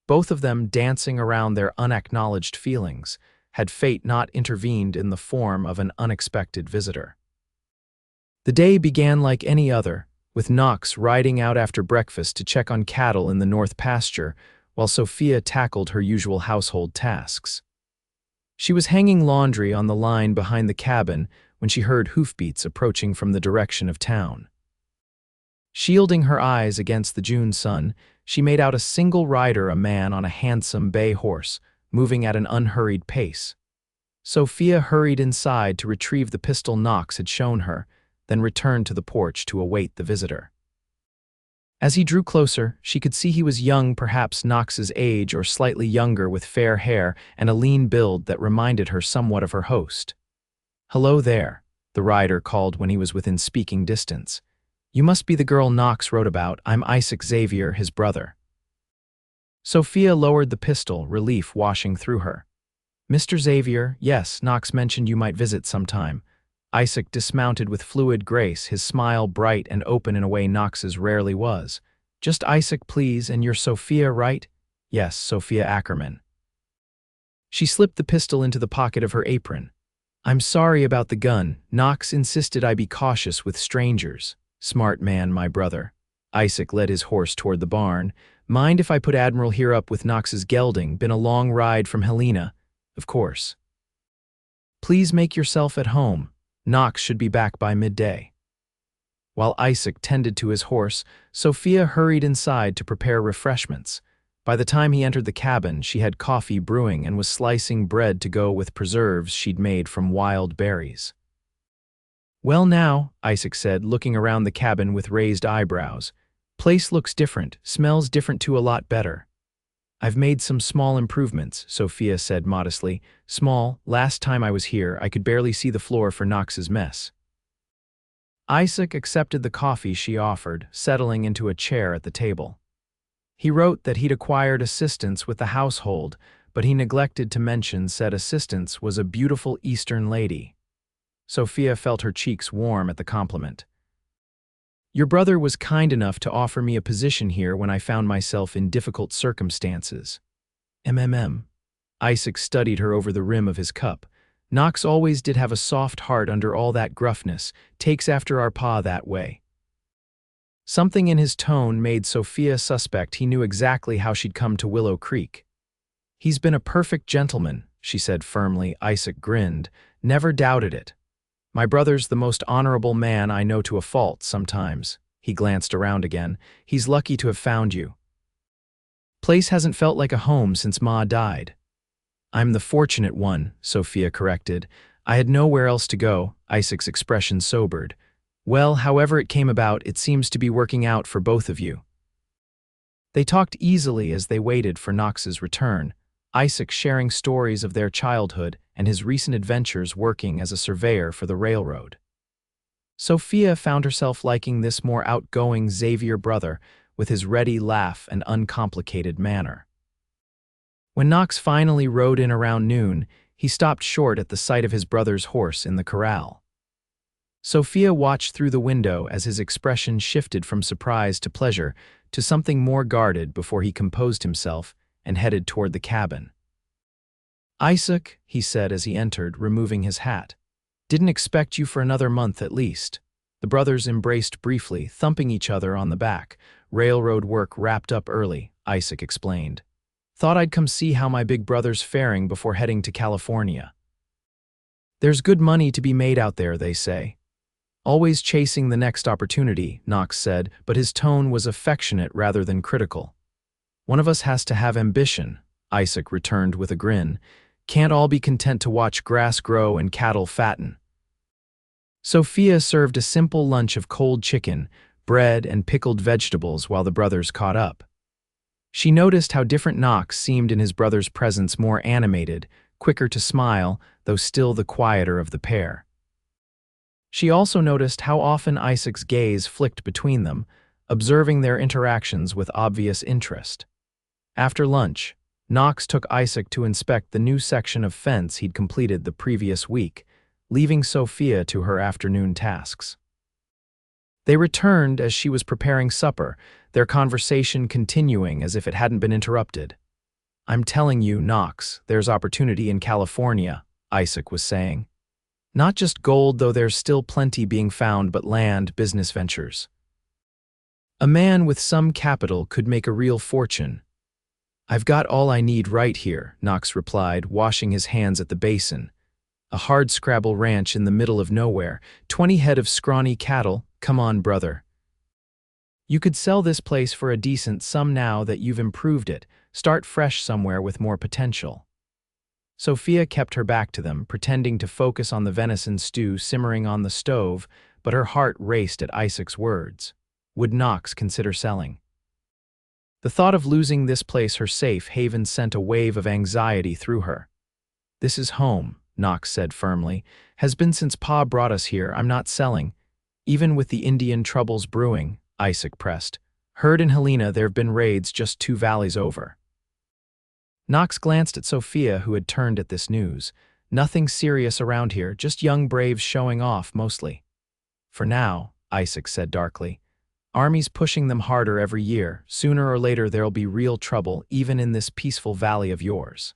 both of them dancing around their unacknowledged feelings, had fate not intervened in the form of an unexpected visitor. The day began like any other, with Knox riding out after breakfast to check on cattle in the north pasture, while Sophia tackled her usual household tasks. She was hanging laundry on the line behind the cabin when she heard hoofbeats approaching from the direction of town. Shielding her eyes against the June sun, she made out a single rider, a man on a handsome bay horse, moving at an unhurried pace. Sophia hurried inside to retrieve the pistol Knox had shown her, then returned to the porch to await the visitor. As he drew closer, she could see he was young, perhaps Knox's age or slightly younger, with fair hair and a lean build that reminded her somewhat of her host. "Hello there," the rider called when he was within speaking distance. "You must be the girl Knox wrote about. I'm Knox Xavier, his brother." Sophia lowered the pistol, relief washing through her. "Mr. Xavier, yes, Knox mentioned you might visit sometime." Isaac dismounted with fluid grace, his smile bright and open in a way Knox's rarely was. "Just Isaac, please, and you're Sophia, right?" "Yes, Sophia Ackerman." She slipped the pistol into the pocket of her apron. I'm sorry about the gun. Knox insisted I be cautious with strangers. Smart man, my brother. Isaac led his horse toward the barn. Mind if I put Admiral here up with Knox's gelding? Been a long ride from Helena. Of course. Please make yourself at home. Knox should be back by midday. While Isaac tended to his horse, Sophia hurried inside to prepare refreshments. By the time he entered the cabin, she had coffee brewing and was slicing bread to go with preserves she'd made from wild berries. Well now, Isaac said, looking around the cabin with raised eyebrows. Place looks different, smells different too, a lot better. I've made some small improvements, Sophia said modestly. Small, last time I was here, I could barely see the floor for Knox's mess. Isaac accepted the coffee she offered, settling into a chair at the table. He wrote that he'd acquired assistance with the household, but he neglected to mention said assistance was a beautiful Eastern lady. Sophia felt her cheeks warm at the compliment. Your brother was kind enough to offer me a position here when I found myself in difficult circumstances. Isaac studied her over the rim of his cup. Knox always did have a soft heart under all that gruffness, takes after our pa that way. Something in his tone made Sophia suspect he knew exactly how she'd come to Willow Creek. He's been a perfect gentleman, she said firmly. Isaac grinned. Never doubted it. My brother's the most honorable man I know to a fault sometimes. He glanced around again. He's lucky to have found you. Place hasn't felt like a home since Ma died. I'm the fortunate one, Sophia corrected. I had nowhere else to go. Isaac's expression sobered. Well, however it came about, it seems to be working out for both of you. They talked easily as they waited for Knox's return, Isaac sharing stories of their childhood and his recent adventures working as a surveyor for the railroad. Sophia found herself liking this more outgoing Xavier brother with his ready laugh and uncomplicated manner. When Knox finally rode in around noon, he stopped short at the sight of his brother's horse in the corral. Sophia watched through the window as his expression shifted from surprise to pleasure to something more guarded before he composed himself and headed toward the cabin. Isaac, he said as he entered, removing his hat. Didn't expect you for another month at least. The brothers embraced briefly, thumping each other on the back. Railroad work wrapped up early, Isaac explained. Thought I'd come see how my big brother's faring before heading to California. There's good money to be made out there, they say. Always chasing the next opportunity, Knox said, but his tone was affectionate rather than critical. One of us has to have ambition, Isaac returned with a grin. Can't all be content to watch grass grow and cattle fatten. Sophia served a simple lunch of cold chicken, bread, and pickled vegetables while the brothers caught up. She noticed how different Knox seemed in his brother's presence, more animated, quicker to smile, though still the quieter of the pair. She also noticed how often Isaac's gaze flicked between them, observing their interactions with obvious interest. After lunch, Knox took Isaac to inspect the new section of fence he'd completed the previous week, leaving Sophia to her afternoon tasks. They returned as she was preparing supper, their conversation continuing as if it hadn't been interrupted. I'm telling you, Knox, there's opportunity in California, Isaac was saying. Not just gold, though there's still plenty being found, but land, business ventures. A man with some capital could make a real fortune. I've got all I need right here, Knox replied, washing his hands at the basin. A hardscrabble ranch in the middle of nowhere, 20 head of scrawny cattle, come on, brother. You could sell this place for a decent sum now that you've improved it, start fresh somewhere with more potential. Sophia kept her back to them, pretending to focus on the venison stew simmering on the stove, but her heart raced at Isaac's words. Would Knox consider selling? The thought of losing this place, her safe haven, sent a wave of anxiety through her. This is home, Knox said firmly. Has been since Pa brought us here. I'm not selling. Even with the Indian troubles brewing, Isaac pressed. Heard in Helena there have been raids just 2 valleys over. Knox glanced at Sophia, who had turned at this news. Nothing serious around here, just young braves showing off, mostly. For now, Isaac said darkly. Army's pushing them harder every year. Sooner or later there'll be real trouble, even in this peaceful valley of yours.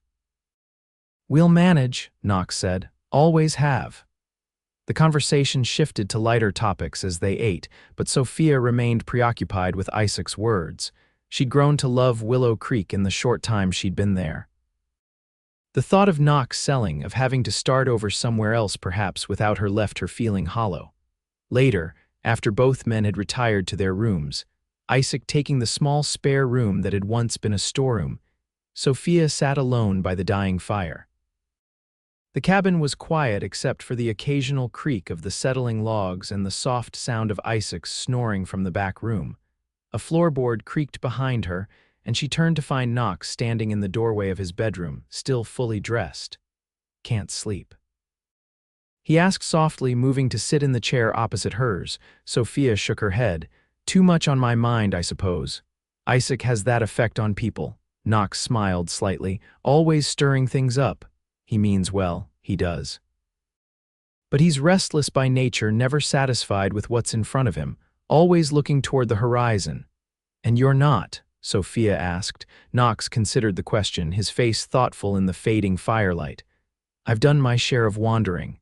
We'll manage, Knox said. Always have. The conversation shifted to lighter topics as they ate, but Sophia remained preoccupied with Isaac's words. She'd grown to love Willow Creek in the short time she'd been there. The thought of Knox selling, of having to start over somewhere else perhaps without her, left her feeling hollow. Later, after both men had retired to their rooms, Isaac taking the small spare room that had once been a storeroom, Sophia sat alone by the dying fire. The cabin was quiet except for the occasional creak of the settling logs and the soft sound of Isaac's snoring from the back room. A floorboard creaked behind her, and she turned to find Knox standing in the doorway of his bedroom, still fully dressed. "Can't sleep?" he asked softly, moving to sit in the chair opposite hers. Sophia shook her head. "Too much on my mind, I suppose." "Isaac has that effect on people." Knox smiled slightly. "Always stirring things up. He means well, he does. But he's restless by nature, never satisfied with what's in front of him, always looking toward the horizon." "And you're not?" Sophia asked. Knox considered the question, his face thoughtful in the fading firelight. "I've done my share of wandering.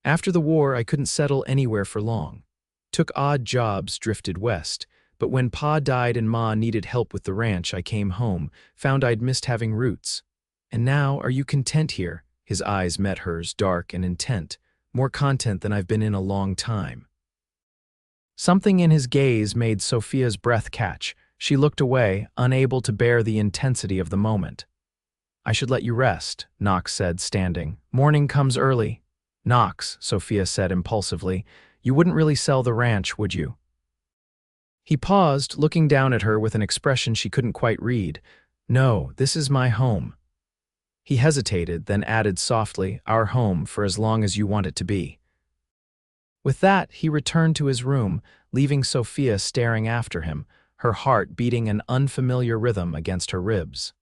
After the war, I couldn't settle anywhere for long. Took odd jobs, drifted west. But when Pa died and Ma needed help with the ranch, I came home, found I'd missed having roots. And now, are you content here?" His eyes met hers, dark and intent. "More content than I've been in a long time." Something in his gaze made Sophia's breath catch. She looked away, unable to bear the intensity of the moment. "I should let you rest," Knox said, standing. "Morning comes early." "Knox," Sophia said impulsively, "you wouldn't really sell the ranch, would you?" He paused, looking down at her with an expression she couldn't quite read. "No, this is my home." He hesitated, then added softly, "Our home for as long as you want it to be." With that, he returned to his room, leaving Sophia staring after him, her heart beating an unfamiliar rhythm against her ribs.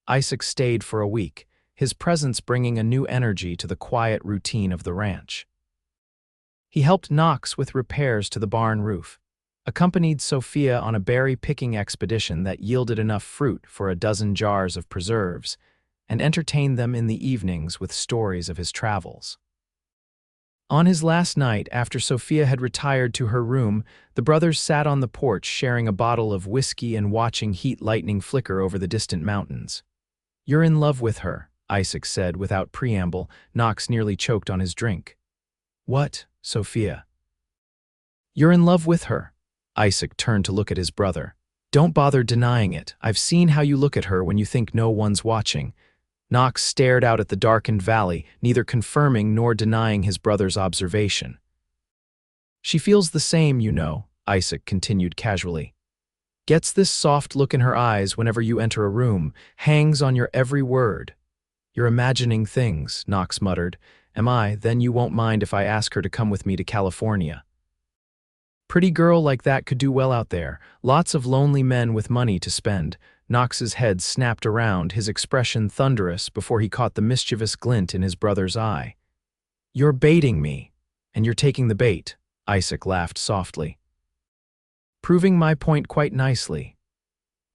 Isaac stayed for a week, his presence bringing a new energy to the quiet routine of the ranch. He helped Knox with repairs to the barn roof, accompanied Sophia on a berry-picking expedition that yielded enough fruit for a dozen jars of preserves, and entertained them in the evenings with stories of his travels. On his last night, after Sophia had retired to her room, the brothers sat on the porch sharing a bottle of whiskey and watching heat lightning flicker over the distant mountains. "You're in love with her," Isaac said without preamble. Knox nearly choked on his drink. "What, Sophia?" "You're in love with her." Isaac turned to look at his brother. "Don't bother denying it. I've seen how you look at her when you think no one's watching." Knox stared out at the darkened valley, neither confirming nor denying his brother's observation. "She feels the same, you know," Isaac continued casually. "Gets this soft look in her eyes whenever you enter a room, hangs on your every word." "You're imagining things," Knox muttered. "Am I? Then you won't mind if I ask her to come with me to California." "Pretty girl like that could do well out there. Lots of lonely men with money to spend." Knox's head snapped around, his expression thunderous before he caught the mischievous glint in his brother's eye. "You're baiting me, and you're taking the bait," Isaac laughed softly. "Proving my point quite nicely."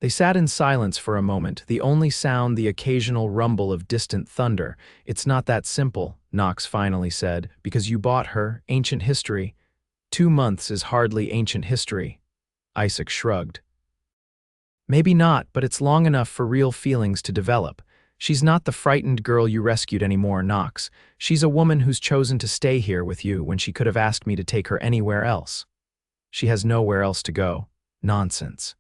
They sat in silence for a moment, the only sound the occasional rumble of distant thunder. "It's not that simple," Knox finally said, "because you bought her, ancient history." 2 months is hardly ancient history." Isaac shrugged. "Maybe not, but it's long enough for real feelings to develop. She's not the frightened girl you rescued anymore, Knox. She's a woman who's chosen to stay here with you when she could have asked me to take her anywhere else. She has nowhere else to go." "Nonsense."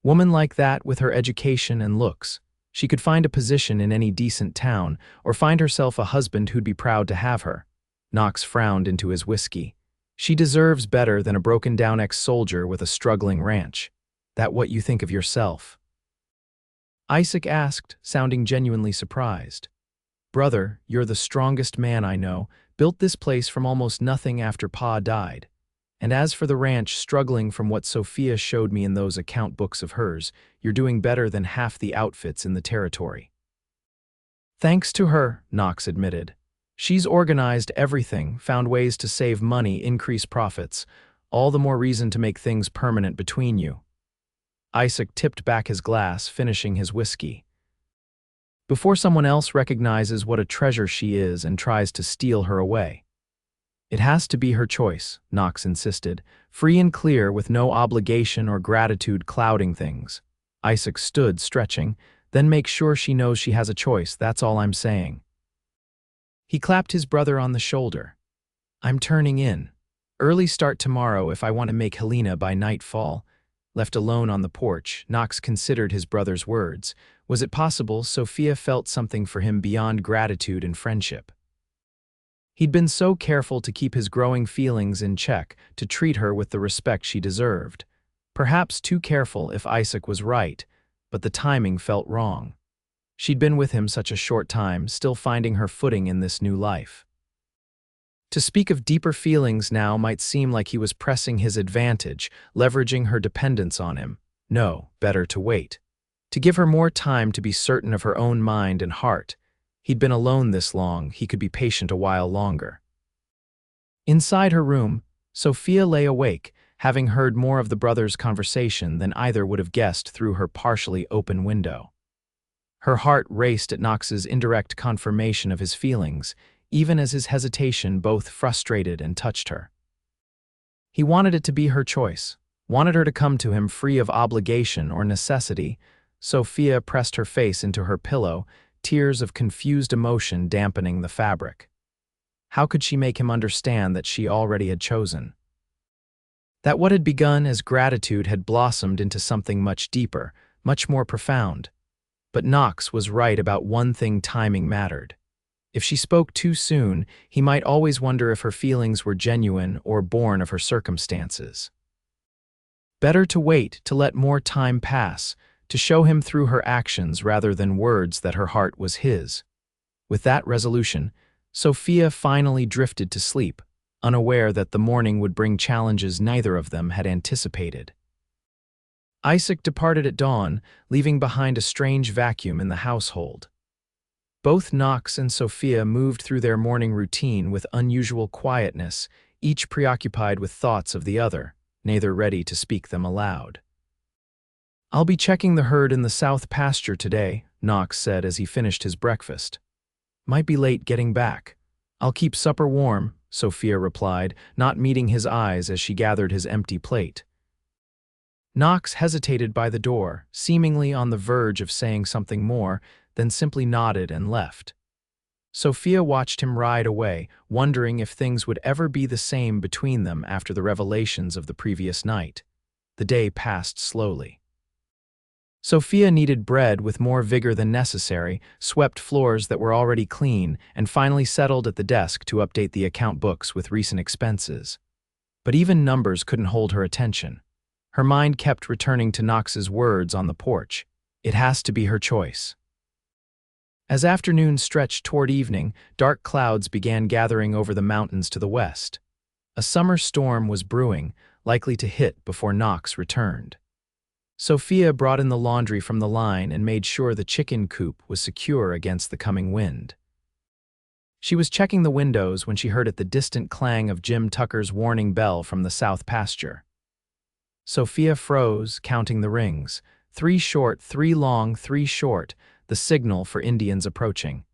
"Woman like that, with her education and looks. She could find a position in any decent town, or find herself a husband who'd be proud to have her." Knox frowned into his whiskey. "She deserves better than a broken-down ex-soldier with a struggling ranch. That what you think of yourself?" Isaac asked, sounding genuinely surprised. "Brother, you're the strongest man I know, built this place from almost nothing after Pa died. And as for the ranch, struggling from what Sophia showed me in those account books of hers, you're doing better than half the outfits in the territory." "Thanks to her," Knox admitted. "She's organized everything, found ways to save money, increase profits. All the more reason to make things permanent between you." Isaac tipped back his glass, finishing his whiskey. before someone else recognizes what a treasure she is and tries to steal her away. It has to be her choice, Knox insisted, free and clear with no obligation or gratitude clouding things. Isaac stood, stretching. Then make sure she knows she has a choice, that's all I'm saying. He clapped his brother on the shoulder. I'm turning in. Early start tomorrow if I want to make Helena by nightfall. Left alone on the porch, Knox considered his brother's words. Was it possible Sophia felt something for him beyond gratitude and friendship? He'd been so careful to keep his growing feelings in check, to treat her with the respect she deserved. Perhaps too careful if Isaac was right, but the timing felt wrong. She'd been with him such a short time, still finding her footing in this new life. To speak of deeper feelings now might seem like he was pressing his advantage, leveraging her dependence on him. No, better to wait. To give her more time to be certain of her own mind and heart. He'd been alone this long, he could be patient a while longer. Inside her room, Sophia lay awake, having heard more of the brothers' conversation than either would have guessed through her partially open window. Her heart raced at Knox's indirect confirmation of his feelings, even as his hesitation both frustrated and touched her. He wanted it to be her choice, wanted her to come to him free of obligation or necessity. Sophia pressed her face into her pillow, tears of confused emotion dampening the fabric. How could she make him understand that she already had chosen? That what had begun as gratitude had blossomed into something much deeper, much more profound. But Knox was right about one thing: timing mattered. If she spoke too soon, he might always wonder if her feelings were genuine or born of her circumstances. Better to wait, to let more time pass, to show him through her actions rather than words that her heart was his. With that resolution, Sophia finally drifted to sleep, unaware that the morning would bring challenges neither of them had anticipated. Isaac departed at dawn, leaving behind a strange vacuum in the household. Both Knox and Sophia moved through their morning routine with unusual quietness, each preoccupied with thoughts of the other, neither ready to speak them aloud. I'll be checking the herd in the south pasture today, Knox said as he finished his breakfast. Might be late getting back. I'll keep supper warm, Sophia replied, not meeting his eyes as she gathered his empty plate. Knox hesitated by the door, seemingly on the verge of saying something more, then simply nodded and left. Sophia watched him ride away, wondering if things would ever be the same between them after the revelations of the previous night. The day passed slowly. Sophia kneaded bread with more vigor than necessary, swept floors that were already clean, and finally settled at the desk to update the account books with recent expenses. But even numbers couldn't hold her attention. Her mind kept returning to Knox's words on the porch. It has to be her choice. As afternoon stretched toward evening, dark clouds began gathering over the mountains to the west. A summer storm was brewing, likely to hit before Knox returned. Sophia brought in the laundry from the line and made sure the chicken coop was secure against the coming wind. She was checking the windows when she heard the distant clang of Jim Tucker's warning bell from the south pasture. Sophia froze, counting the rings. 3 short, 3 long, 3 short, the signal for Indians approaching.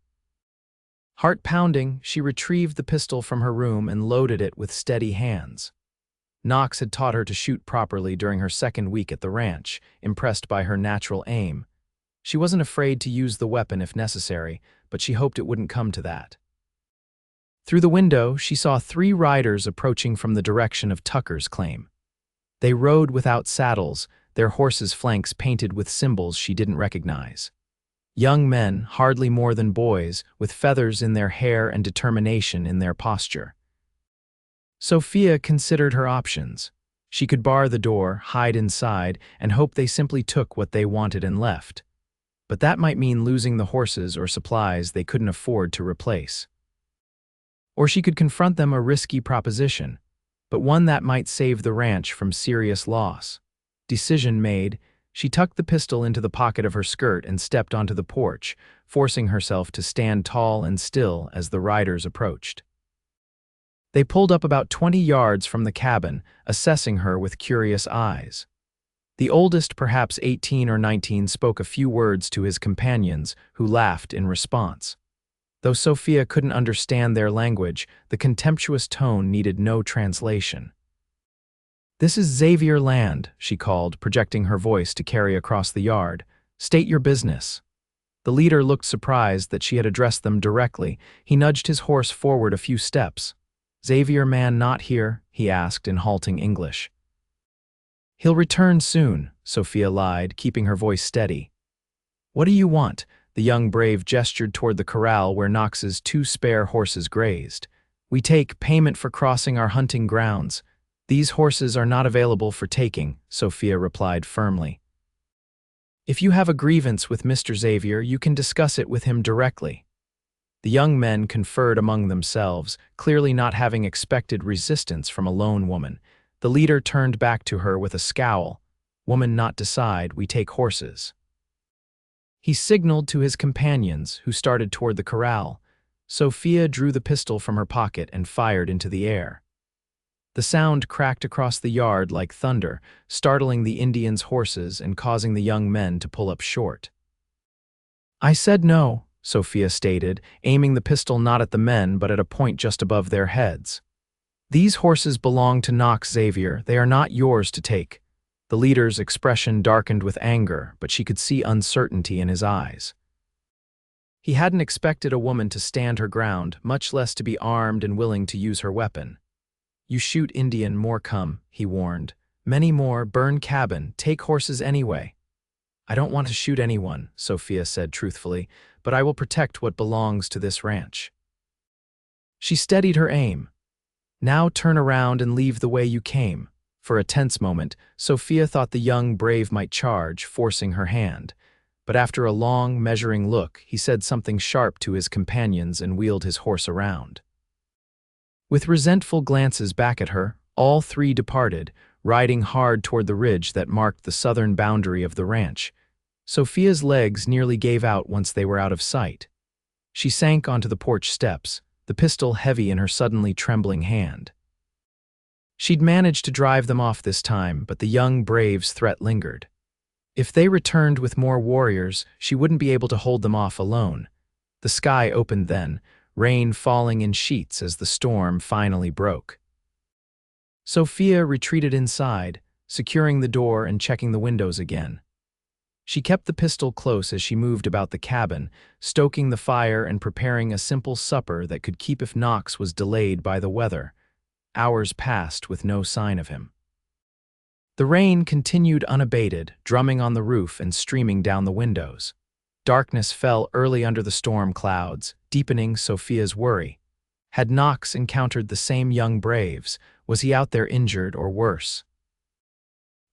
Heart pounding, she retrieved the pistol from her room and loaded it with steady hands. Knox had taught her to shoot properly during her second week at the ranch, impressed by her natural aim. She wasn't afraid to use the weapon if necessary, but she hoped it wouldn't come to that. Through the window, she saw 3 riders approaching from the direction of Tucker's claim. They rode without saddles, their horses' flanks painted with symbols she didn't recognize. Young men, hardly more than boys, with feathers in their hair and determination in their posture. Sophia considered her options. She could bar the door, hide inside, and hope they simply took what they wanted and left. But that might mean losing the horses or supplies they couldn't afford to replace. Or she could confront them, a risky proposition, but one that might save the ranch from serious loss. Decision made, she tucked the pistol into the pocket of her skirt and stepped onto the porch, forcing herself to stand tall and still as the riders approached. They pulled up about 20 yards from the cabin, assessing her with curious eyes. The oldest, perhaps 18 or 19, spoke a few words to his companions, who laughed in response. Though Sophia couldn't understand their language, the contemptuous tone needed no translation. "This is Xavier Land," she called, projecting her voice to carry across the yard. "State your business." The leader looked surprised that she had addressed them directly. He nudged his horse forward a few steps. "Xavier man not here?" he asked in halting English. "He'll return soon," Sophia lied, keeping her voice steady. "What do you want?" The young brave gestured toward the corral where Knox's 2 spare horses grazed. "We take payment for crossing our hunting grounds. These horses are not available for taking," Sophia replied firmly. "If you have a grievance with Mr. Xavier, you can discuss it with him directly." The young men conferred among themselves, clearly not having expected resistance from a lone woman. The leader turned back to her with a scowl. "Woman not decide, we take horses." He signaled to his companions, who started toward the corral. Sophia drew the pistol from her pocket and fired into the air. The sound cracked across the yard like thunder, startling the Indians' horses and causing the young men to pull up short. "I said no," Sophia stated, aiming the pistol not at the men but at a point just above their heads. "These horses belong to Knox Xavier. They are not yours to take." The leader's expression darkened with anger, but she could see uncertainty in his eyes. He hadn't expected a woman to stand her ground, much less to be armed and willing to use her weapon. "You shoot Indian, more come," he warned. "Many more, burn cabin, take horses anyway." "I don't want to shoot anyone," Sophia said truthfully, "but I will protect what belongs to this ranch." She steadied her aim. "Now turn around and leave the way you came." For a tense moment, Sophia thought the young brave might charge, forcing her hand. But after a long, measuring look, he said something sharp to his companions and wheeled his horse around. With resentful glances back at her, all 3 departed, riding hard toward the ridge that marked the southern boundary of the ranch. Sophia's legs nearly gave out once they were out of sight. She sank onto the porch steps, the pistol heavy in her suddenly trembling hand. She'd managed to drive them off this time, but the young brave's threat lingered. If they returned with more warriors, she wouldn't be able to hold them off alone. The sky opened then, rain falling in sheets as the storm finally broke. Sophia retreated inside, securing the door and checking the windows again. She kept the pistol close as she moved about the cabin, stoking the fire and preparing a simple supper that could keep if Knox was delayed by the weather. Hours passed with no sign of him. The rain continued unabated, drumming on the roof and streaming down the windows. Darkness fell early under the storm clouds, deepening Sophia's worry. Had Knox encountered the same young braves? Was he out there injured or worse?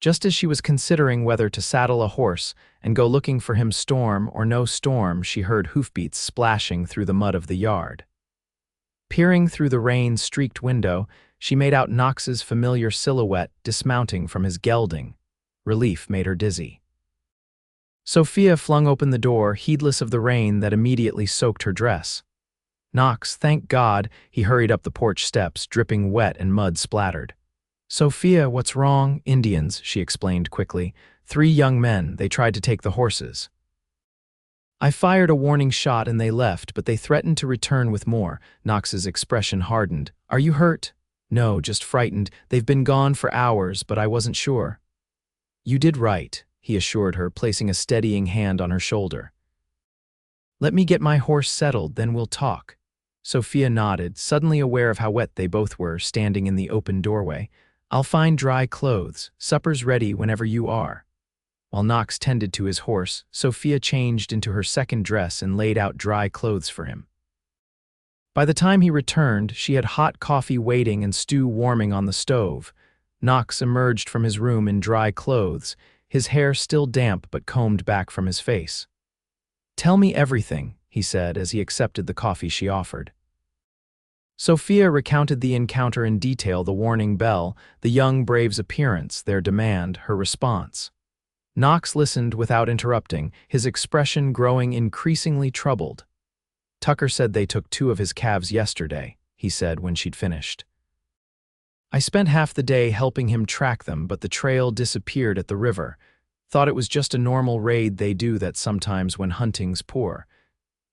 Just as she was considering whether to saddle a horse and go looking for him, storm or no storm, she heard hoofbeats splashing through the mud of the yard. Peering through the rain-streaked window, she made out Knox's familiar silhouette dismounting from his gelding. Relief made her dizzy. Sophia flung open the door, heedless of the rain that immediately soaked her dress. "Knox, thank God," he hurried up the porch steps, dripping wet and mud splattered. "Sophia, what's wrong?" "Indians," she explained quickly. 3 young men, they tried to take the horses. I fired a warning shot and they left, but they threatened to return with more." Knox's expression hardened. "Are you hurt?" "No, just frightened. They've been gone for hours, but I wasn't sure." "You did right," he assured her, placing a steadying hand on her shoulder. "Let me get my horse settled, then we'll talk." Sophia nodded, suddenly aware of how wet they both were, standing in the open doorway. "I'll find dry clothes. Supper's ready whenever you are." While Knox tended to his horse, Sophia changed into her second dress and laid out dry clothes for him. By the time he returned, she had hot coffee waiting and stew warming on the stove. Knox emerged from his room in dry clothes, his hair still damp but combed back from his face. "Tell me everything," he said as he accepted the coffee she offered. Sophia recounted the encounter in detail: the warning bell, the young brave's appearance, their demand, her response. Knox listened without interrupting, his expression growing increasingly troubled. "Tucker said they took 2 of his calves yesterday," he said when she'd finished. I spent half the day helping him track them, but the trail disappeared at the river. Thought it was just a normal raid they do that sometimes when hunting's poor.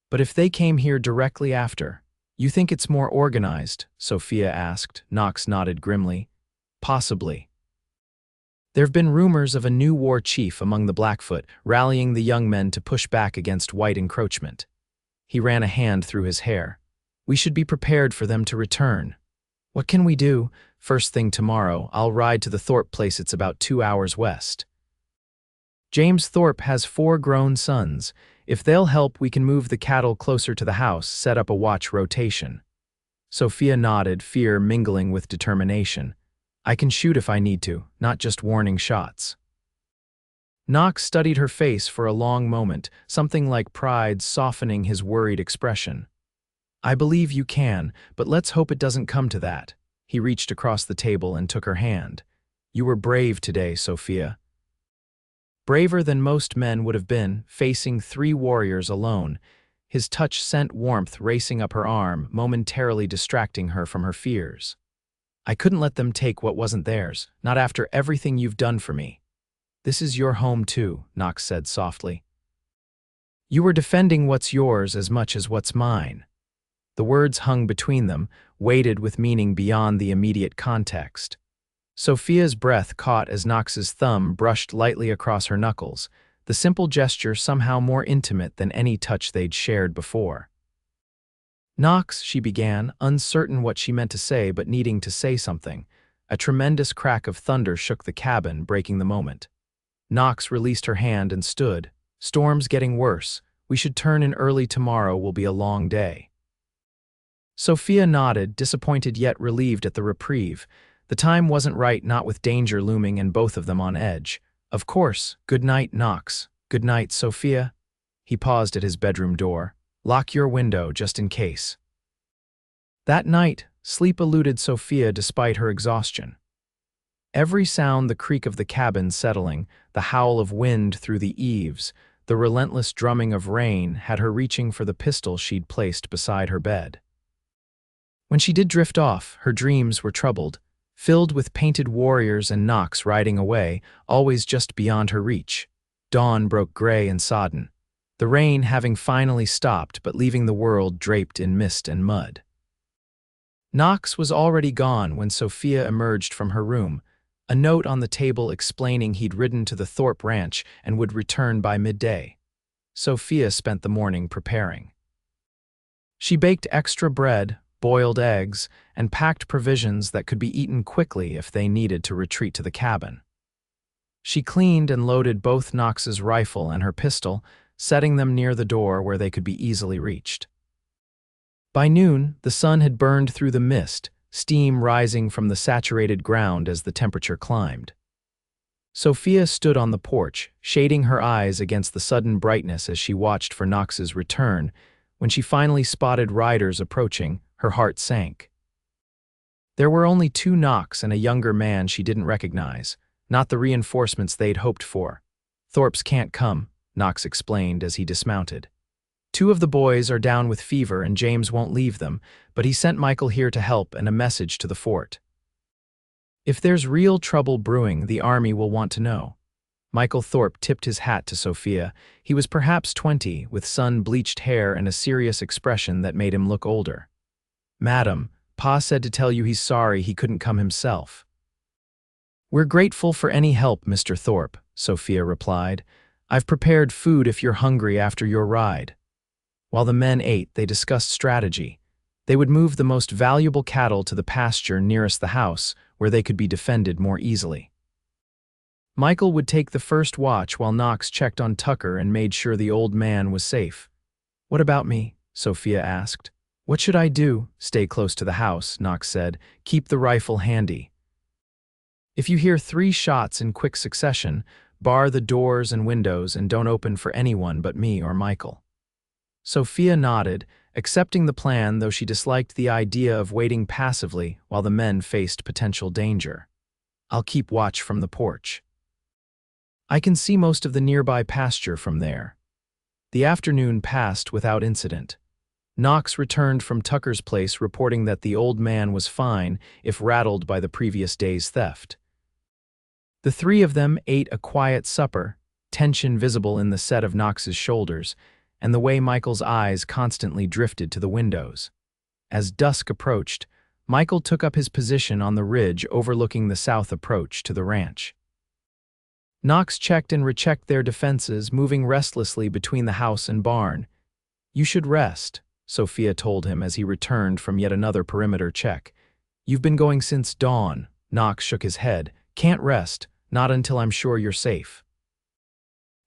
But if they came here directly after, you think it's more organized? Sophia asked. Knox nodded grimly. Possibly. There have been rumors of a new war chief among the Blackfoot, rallying the young men to push back against white encroachment. He ran a hand through his hair. We should be prepared for them to return. What can we do? First thing tomorrow, I'll ride to the Thorpe place. It's about 2 hours west. James Thorpe has 4 grown sons. If they'll help, we can move the cattle closer to the house, set up a watch rotation. Sophia nodded, fear mingling with determination. I can shoot if I need to, not just warning shots. Knox studied her face for a long moment, something like pride softening his worried expression. I believe you can, but let's hope it doesn't come to that. He reached across the table and took her hand. You were brave today, Sophia. Braver than most men would have been, facing 3 warriors alone. His touch sent warmth racing up her arm, momentarily distracting her from her fears. I couldn't let them take what wasn't theirs, not after everything you've done for me. This is your home too, Knox said softly. You were defending what's yours as much as what's mine. The words hung between them, weighted with meaning beyond the immediate context. Sophia's breath caught as Knox's thumb brushed lightly across her knuckles, the simple gesture somehow more intimate than any touch they'd shared before. Knox, she began, uncertain what she meant to say but needing to say something. A tremendous crack of thunder shook the cabin, breaking the moment. Knox released her hand and stood. Storm's getting worse. We should turn in early tomorrow. Will be a long day. Sophia nodded, disappointed yet relieved at the reprieve. The time wasn't right, not with danger looming and both of them on edge. Of course. Good night, Knox. Good night, Sophia. He paused at his bedroom door. Lock your window, just in case. That night, sleep eluded Sophia despite her exhaustion. Every sound, the creak of the cabin settling, the howl of wind through the eaves, the relentless drumming of rain had her reaching for the pistol she'd placed beside her bed. When she did drift off, her dreams were troubled, filled with painted warriors and Knox riding away, always just beyond her reach. Dawn broke gray and sodden, the rain having finally stopped but leaving the world draped in mist and mud. Knox was already gone when Sophia emerged from her room, a note on the table explaining he'd ridden to the Thorpe ranch and would return by midday. Sophia spent the morning preparing. She baked extra bread, boiled eggs, and packed provisions that could be eaten quickly if they needed to retreat to the cabin. She cleaned and loaded both Knox's rifle and her pistol, setting them near the door where they could be easily reached. By noon, the sun had burned through the mist, steam rising from the saturated ground as the temperature climbed. Sophia stood on the porch, shading her eyes against the sudden brightness as she watched for Knox's return. When she finally spotted riders approaching, her heart sank. There were only 2 Knox and a younger man she didn't recognize, not the reinforcements they'd hoped for. Thorpe's can't come, Knox explained as he dismounted. 2 of the boys are down with fever and James won't leave them, but he sent Michael here to help and a message to the fort. If there's real trouble brewing, the army will want to know. Michael Thorpe tipped his hat to Sophia. He was perhaps 20, with sun-bleached hair and a serious expression that made him look older. Madam, Pa said to tell you he's sorry he couldn't come himself. We're grateful for any help, Mr. Thorpe, Sophia replied. I've prepared food if you're hungry after your ride. While the men ate, they discussed strategy. They would move the most valuable cattle to the pasture nearest the house, where they could be defended more easily. Michael would take the first watch while Knox checked on Tucker and made sure the old man was safe. What about me? Sophia asked. What should I do? Stay close to the house, Knox said. Keep the rifle handy. If you hear 3 shots in quick succession, bar the doors and windows and don't open for anyone but me or Michael. Sophia nodded, accepting the plan, though she disliked the idea of waiting passively while the men faced potential danger. I'll keep watch from the porch. I can see most of the nearby pasture from there. The afternoon passed without incident. Knox returned from Tucker's place reporting that the old man was fine if rattled by the previous day's theft. The three of them ate a quiet supper, tension visible in the set of Knox's shoulders, and the way Michael's eyes constantly drifted to the windows. As dusk approached, Michael took up his position on the ridge overlooking the south approach to the ranch. Knox checked and rechecked their defenses, moving restlessly between the house and barn. "You should rest," Sophia told him as he returned from yet another perimeter check. "You've been going since dawn." Knox shook his head. "Can't rest, not until I'm sure you're safe."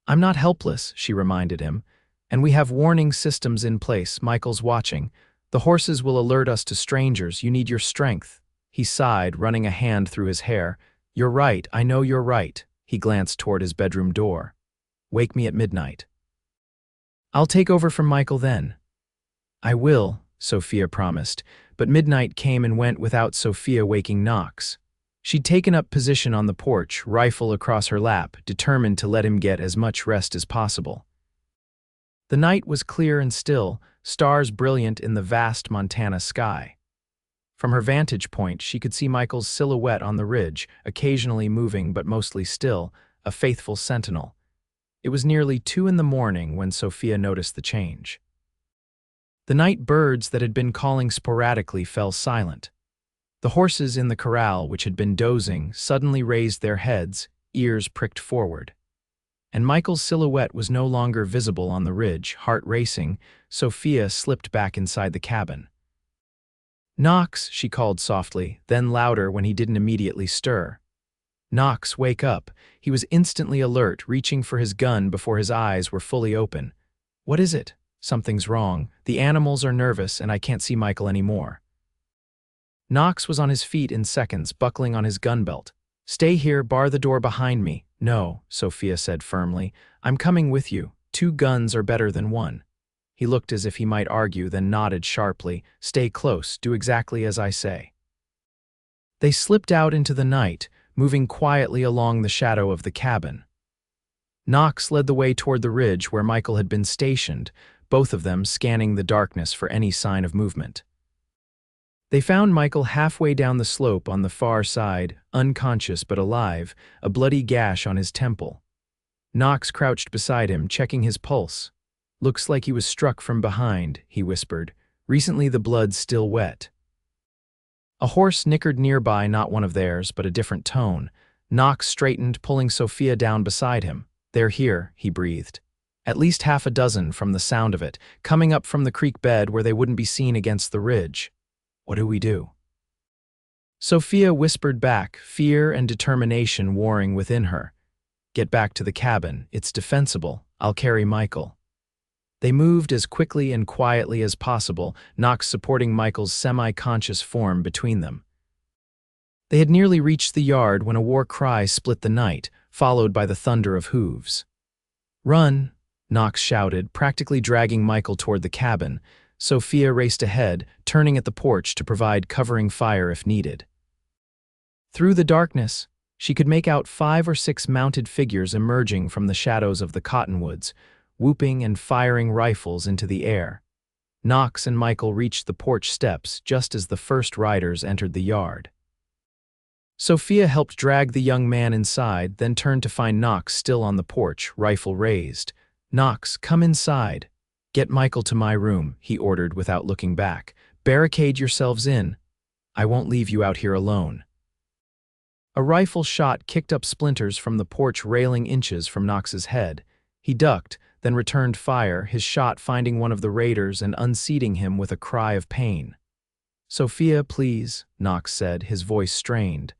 "I'm not helpless," she reminded him. "And we have warning systems in place. Michael's watching. The horses will alert us to strangers. You need your strength." He sighed, running a hand through his hair. "You're right, I know you're right." He glanced toward his bedroom door. "Wake me at midnight." "I'll take over from Michael then." "I will," Sophia promised, but midnight came and went without Sophia waking Knox. She'd taken up position on the porch, rifle across her lap, determined to let him get as much rest as possible. The night was clear and still, stars brilliant in the vast Montana sky. From her vantage point, she could see Michael's silhouette on the ridge, occasionally moving but mostly still, a faithful sentinel. It was nearly 2 in the morning when Sophia noticed the change. The night birds that had been calling sporadically fell silent. The horses in the corral, which had been dozing, suddenly raised their heads, ears pricked forward. And Michael's silhouette was no longer visible on the ridge. Heart racing, Sophia slipped back inside the cabin. "Knox," she called softly, then louder when he didn't immediately stir. "Knox, wake up." He was instantly alert, reaching for his gun before his eyes were fully open. "What is it?" "Something's wrong. The animals are nervous and I can't see Michael anymore." Knox was on his feet in seconds, buckling on his gun belt. "Stay here, bar the door behind me." "No," Sophia said firmly. "I'm coming with you. 2 guns are better than 1. He looked as if he might argue, then nodded sharply. "Stay close, do exactly as I say." They slipped out into the night, moving quietly along the shadow of the cabin. Knox led the way toward the ridge where Michael had been stationed, both of them scanning the darkness for any sign of movement. They found Michael halfway down the slope on the far side, unconscious but alive, a bloody gash on his temple. Knox crouched beside him, checking his pulse. "Looks like he was struck from behind," he whispered. "Recently the blood's still wet." A horse nickered nearby, not one of theirs, but a different tone. Knox straightened, pulling Sophia down beside him. "They're here," he breathed. "At least 6 from the sound of it, coming up from the creek bed where they wouldn't be seen against the ridge." "What do we do?" Sophia whispered back, fear and determination warring within her. "Get back to the cabin. It's defensible. I'll carry Michael." They moved as quickly and quietly as possible, Knox supporting Michael's semi-conscious form between them. They had nearly reached the yard when a war cry split the night, followed by the thunder of hooves. "Run!" Knox shouted, practically dragging Michael toward the cabin. Sophia raced ahead, turning at the porch to provide covering fire if needed. Through the darkness, she could make out 5 or 6 mounted figures emerging from the shadows of the cottonwoods, whooping and firing rifles into the air. Knox and Michael reached the porch steps just as the first riders entered the yard. Sophia helped drag the young man inside, then turned to find Knox still on the porch, rifle raised. "Knox, come inside." "Get Michael to my room," he ordered without looking back. "Barricade yourselves in. I won't leave you out here alone." A rifle shot kicked up splinters from the porch railing inches from Knox's head. He ducked, then returned fire, his shot finding one of the raiders and unseating him with a cry of pain. "Sophia, please," Knox said, his voice strained.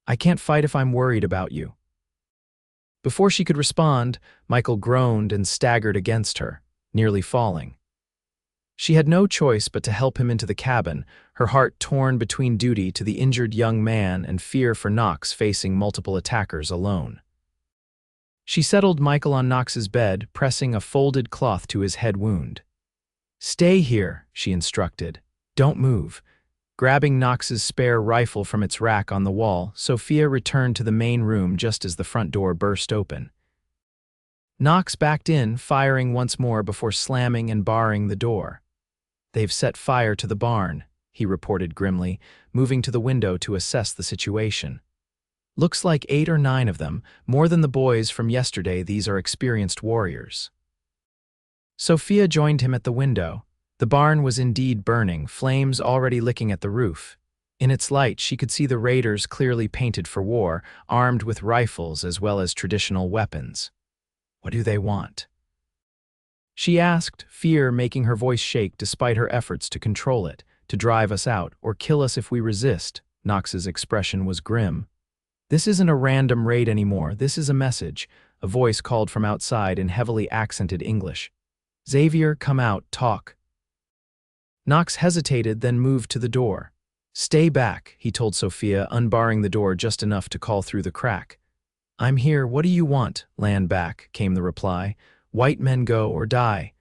"I can't fight if I'm worried about you." Before she could respond, Michael groaned and staggered against her, nearly falling. She had no choice but to help him into the cabin, her heart torn between duty to the injured young man and fear for Knox facing multiple attackers alone. She settled Michael on Knox's bed, pressing a folded cloth to his head wound. "Stay here," she instructed. "Don't move." Grabbing Knox's spare rifle from its rack on the wall, Sophia returned to the main room just as the front door burst open. Knox backed in, firing once more before slamming and barring the door. "They've set fire to the barn," he reported grimly, moving to the window to assess the situation. "Looks like 8 or 9 of them, more than the boys from yesterday. These are experienced warriors." Sophia joined him at the window. The barn was indeed burning, flames already licking at the roof. In its light, she could see the raiders clearly painted for war, armed with rifles as well as traditional weapons. "What do they want?" she asked, fear making her voice shake despite her efforts to control it. "To drive us out, or kill us if we resist." Knox's expression was grim. "This isn't a random raid anymore, this is a message," a voice called from outside in heavily accented English. "Xavier, come out, talk." Knox hesitated, then moved to the door. "Stay back," he told Sophia, unbarring the door just enough to call through the crack. "I'm here, what do you want?" "Land back," came the reply. "White men go or die."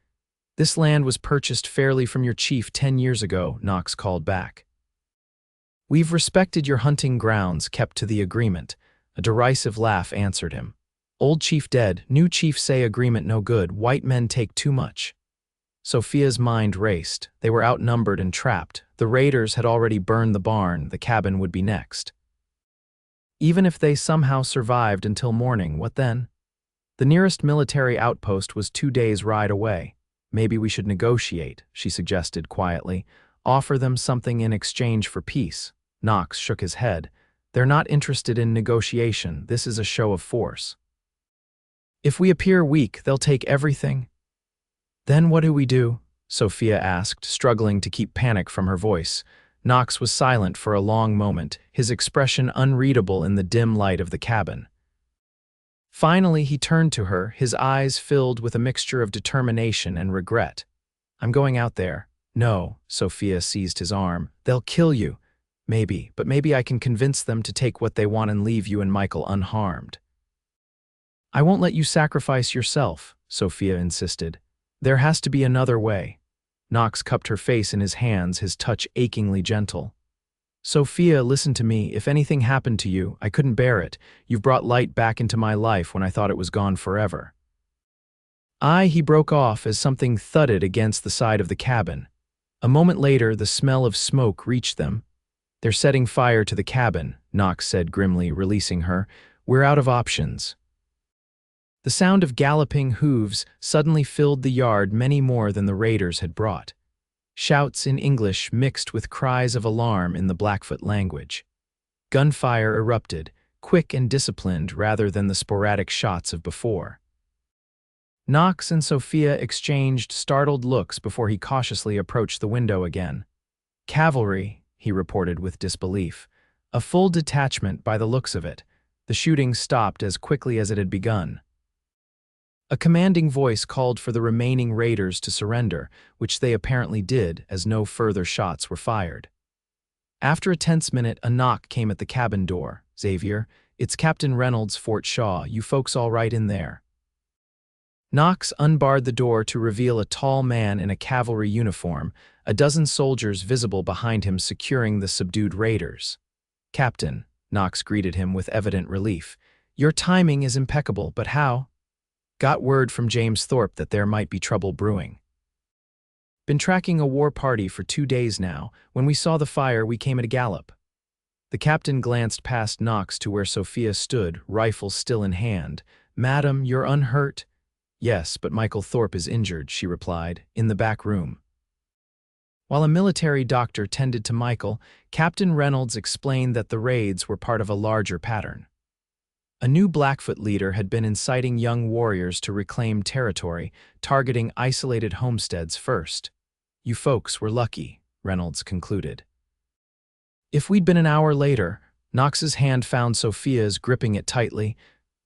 "This land was purchased fairly from your chief 10 years ago," Knox called back. "We've respected your hunting grounds, kept to the agreement." A derisive laugh answered him. "Old chief dead, new chief say agreement no good, white men take too much." Sophia's mind raced. They were outnumbered and trapped. The raiders had already burned the barn, the cabin would be next. Even if they somehow survived until morning, what then? The nearest military outpost was 2 days' ride away. "Maybe we should negotiate," she suggested quietly. "Offer them something in exchange for peace." Knox shook his head. "They're not interested in negotiation. This is a show of force. If we appear weak, they'll take everything." "Then what do we do?" Sophia asked, struggling to keep panic from her voice. Knox was silent for a long moment, his expression unreadable in the dim light of the cabin. Finally, he turned to her, his eyes filled with a mixture of determination and regret. "I'm going out there." "No," Sophia seized his arm. "They'll kill you." "Maybe, but maybe I can convince them to take what they want and leave you and Michael unharmed." "I won't let you sacrifice yourself," Sophia insisted. "There has to be another way." Knox cupped her face in his hands, his touch achingly gentle. "Sophia, listen to me. If anything happened to you, I couldn't bear it. You've brought light back into my life when I thought it was gone forever." He broke off as something thudded against the side of the cabin. A moment later, the smell of smoke reached them. "They're setting fire to the cabin," Knox said grimly, releasing her. "We're out of options." The sound of galloping hooves suddenly filled the yard, many more than the raiders had brought. Shouts in English mixed with cries of alarm in the Blackfoot language. Gunfire erupted, quick and disciplined rather than the sporadic shots of before. Knox and Sophia exchanged startled looks before he cautiously approached the window again. "Cavalry," he reported with disbelief. "A full detachment by the looks of it." The shooting stopped as quickly as it had begun. A commanding voice called for the remaining raiders to surrender, which they apparently did, as no further shots were fired. After a tense minute, a knock came at the cabin door. "Xavier, it's Captain Reynolds, Fort Shaw. You folks all right in there?" Knox unbarred the door to reveal a tall man in a cavalry uniform, a dozen soldiers visible behind him securing the subdued raiders. "Captain," Knox greeted him with evident relief. "Your timing is impeccable, but how?" "Got word from James Thorpe that there might be trouble brewing. Been tracking a war party for 2 days now. When we saw the fire, we came at a gallop." The captain glanced past Knox to where Sophia stood, rifle still in hand. "Madam, you're unhurt?" "Yes, but Michael Thorpe is injured," she replied, "in the back room." While a military doctor tended to Michael, Captain Reynolds explained that the raids were part of a larger pattern. A new Blackfoot leader had been inciting young warriors to reclaim territory, targeting isolated homesteads first. "You folks were lucky," Reynolds concluded. "If we'd been an hour later," Knox's hand found Sophia's, gripping it tightly.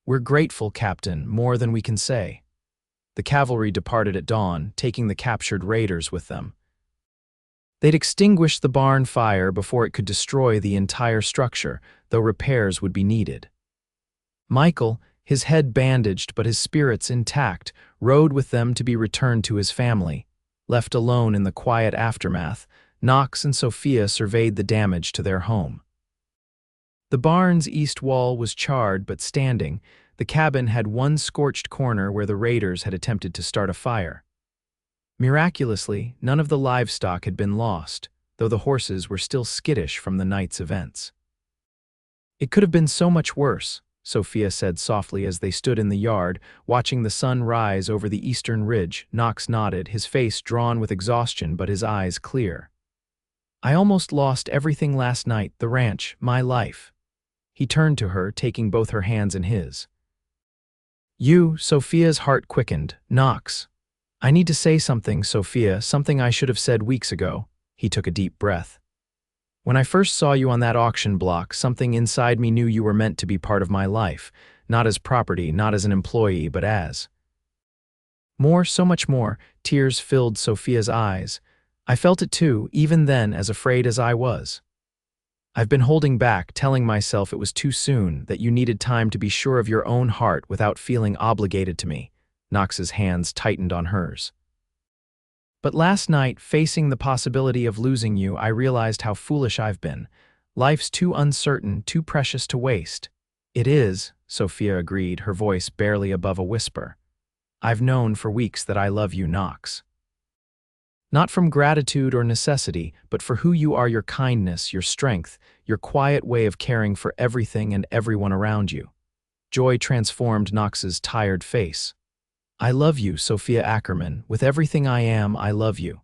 "We're grateful, Captain, more than we can say." The cavalry departed at dawn, taking the captured raiders with them. They'd extinguished the barn fire before it could destroy the entire structure, though repairs would be needed. Michael, his head bandaged but his spirits intact, rode with them to be returned to his family. Left alone in the quiet aftermath, Knox and Sophia surveyed the damage to their home. The barn's east wall was charred but standing. The cabin had one scorched corner where the raiders had attempted to start a fire. Miraculously, none of the livestock had been lost, though the horses were still skittish from the night's events. "It could have been so much worse," Sophia said softly as they stood in the yard, watching the sun rise over the eastern ridge. Knox nodded, his face drawn with exhaustion but his eyes clear. "I almost lost everything last night, the ranch, my life." He turned to her, taking both her hands in his. Sophia's heart quickened. "Knox. I need to say something, Sophia, something I should have said weeks ago." He took a deep breath. "When I first saw you on that auction block, something inside me knew you were meant to be part of my life, not as property, not as an employee, but as more, so much more." Tears filled Sophia's eyes. "I felt it too, even then, as afraid as I was. I've been holding back, telling myself it was too soon, that you needed time to be sure of your own heart without feeling obligated to me." Knox's hands tightened on hers. "But last night, facing the possibility of losing you, I realized how foolish I've been. Life's too uncertain, too precious to waste." "It is," Sophia agreed, her voice barely above a whisper. "I've known for weeks that I love you, Knox. Not from gratitude or necessity, but for who you are, your kindness, your strength, your quiet way of caring for everything and everyone around you." Joy transformed Knox's tired face. "I love you, Sophia Ackerman. With everything I am, I love you."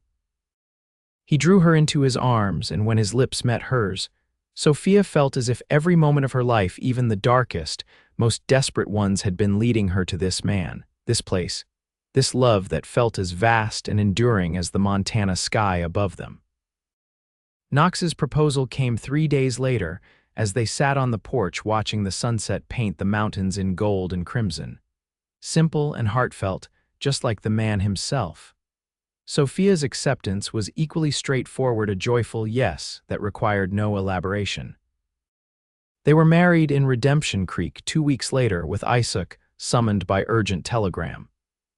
He drew her into his arms, and when his lips met hers, Sophia felt as if every moment of her life, even the darkest, most desperate ones, had been leading her to this man, this place, this love that felt as vast and enduring as the Montana sky above them. Knox's proposal came 3 days later, as they sat on the porch watching the sunset paint the mountains in gold and crimson. Simple and heartfelt, just like the man himself. Sophia's acceptance was equally straightforward, a joyful yes that required no elaboration. They were married in Redemption Creek 2 weeks later, with Isaac, summoned by urgent telegram,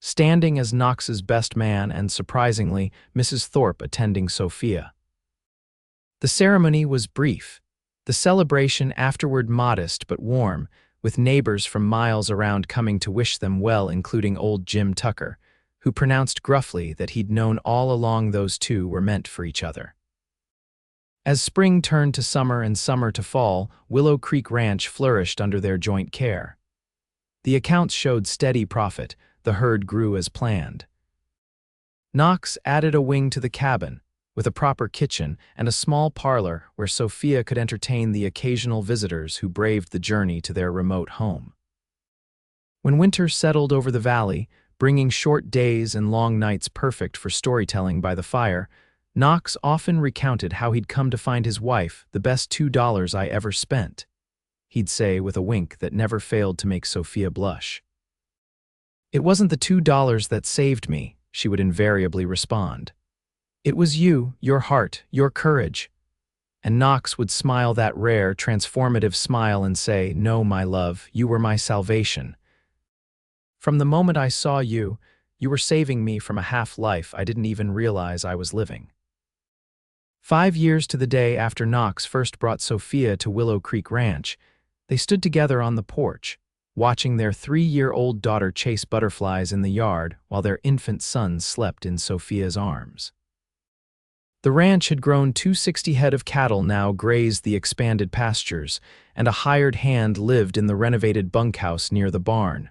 standing as Knox's best man, and surprisingly, Mrs. Thorpe attending Sophia. The ceremony was brief, the celebration afterward modest but warm, with neighbors from miles around coming to wish them well, including old Jim Tucker, who pronounced gruffly that he'd known all along those two were meant for each other. As spring turned to summer and summer to fall, Willow Creek Ranch flourished under their joint care. The accounts showed steady profit. The herd grew as planned. Knox added a wing to the cabin, with a proper kitchen and a small parlor where Sophia could entertain the occasional visitors who braved the journey to their remote home. When winter settled over the valley, bringing short days and long nights perfect for storytelling by the fire, Knox often recounted how he'd come to find his wife the best $2 I ever spent, he'd say with a wink that never failed to make Sophia blush. "It wasn't the $2 that saved me," she would invariably respond. "It was you, your heart, your courage." And Knox would smile that rare, transformative smile and say, "No, my love, you were my salvation. From the moment I saw you, you were saving me from a half-life I didn't even realize I was living." 5 years to the day after Knox first brought Sophia to Willow Creek Ranch, they stood together on the porch, watching their 3-year-old daughter chase butterflies in the yard while their infant son slept in Sophia's arms. The ranch had grown. 260 head of cattle now grazed the expanded pastures, and a hired hand lived in the renovated bunkhouse near the barn.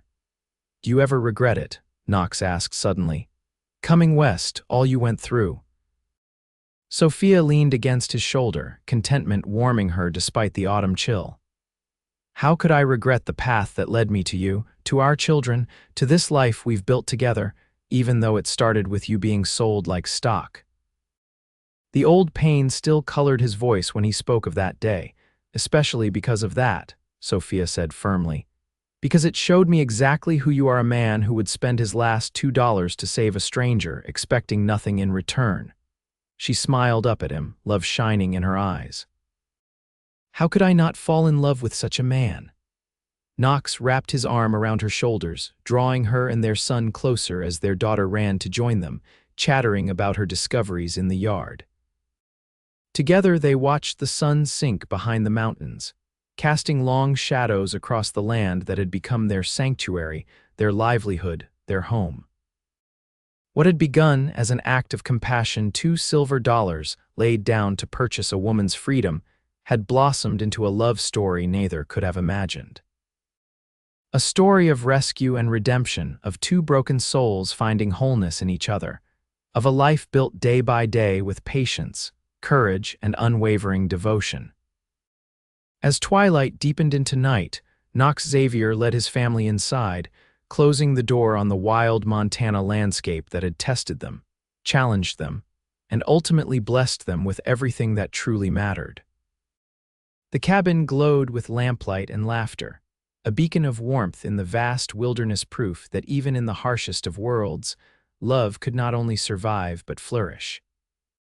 "Do you ever regret it?" Knox asked suddenly. "Coming west, all you went through?" Sophia leaned against his shoulder, contentment warming her despite the autumn chill. "How could I regret the path that led me to you, to our children, to this life we've built together, even though it started with you being sold like stock?" The old pain still colored his voice when he spoke of that day, especially because of that, Sophia said firmly. "Because it showed me exactly who you are, a man who would spend his last $2 to save a stranger, expecting nothing in return." She smiled up at him, love shining in her eyes. "How could I not fall in love with such a man?" Knox wrapped his arm around her shoulders, drawing her and their son closer as their daughter ran to join them, chattering about her discoveries in the yard. Together they watched the sun sink behind the mountains, casting long shadows across the land that had become their sanctuary, their livelihood, their home. What had begun as an act of compassion, $2 silver laid down to purchase a woman's freedom, had blossomed into a love story neither could have imagined. A story of rescue and redemption, of two broken souls finding wholeness in each other, of a life built day by day with patience, courage, and unwavering devotion. As twilight deepened into night, Knox Xavier led his family inside, closing the door on the wild Montana landscape that had tested them, challenged them, and ultimately blessed them with everything that truly mattered. The cabin glowed with lamplight and laughter, a beacon of warmth in the vast wilderness, proof that even in the harshest of worlds, love could not only survive but flourish.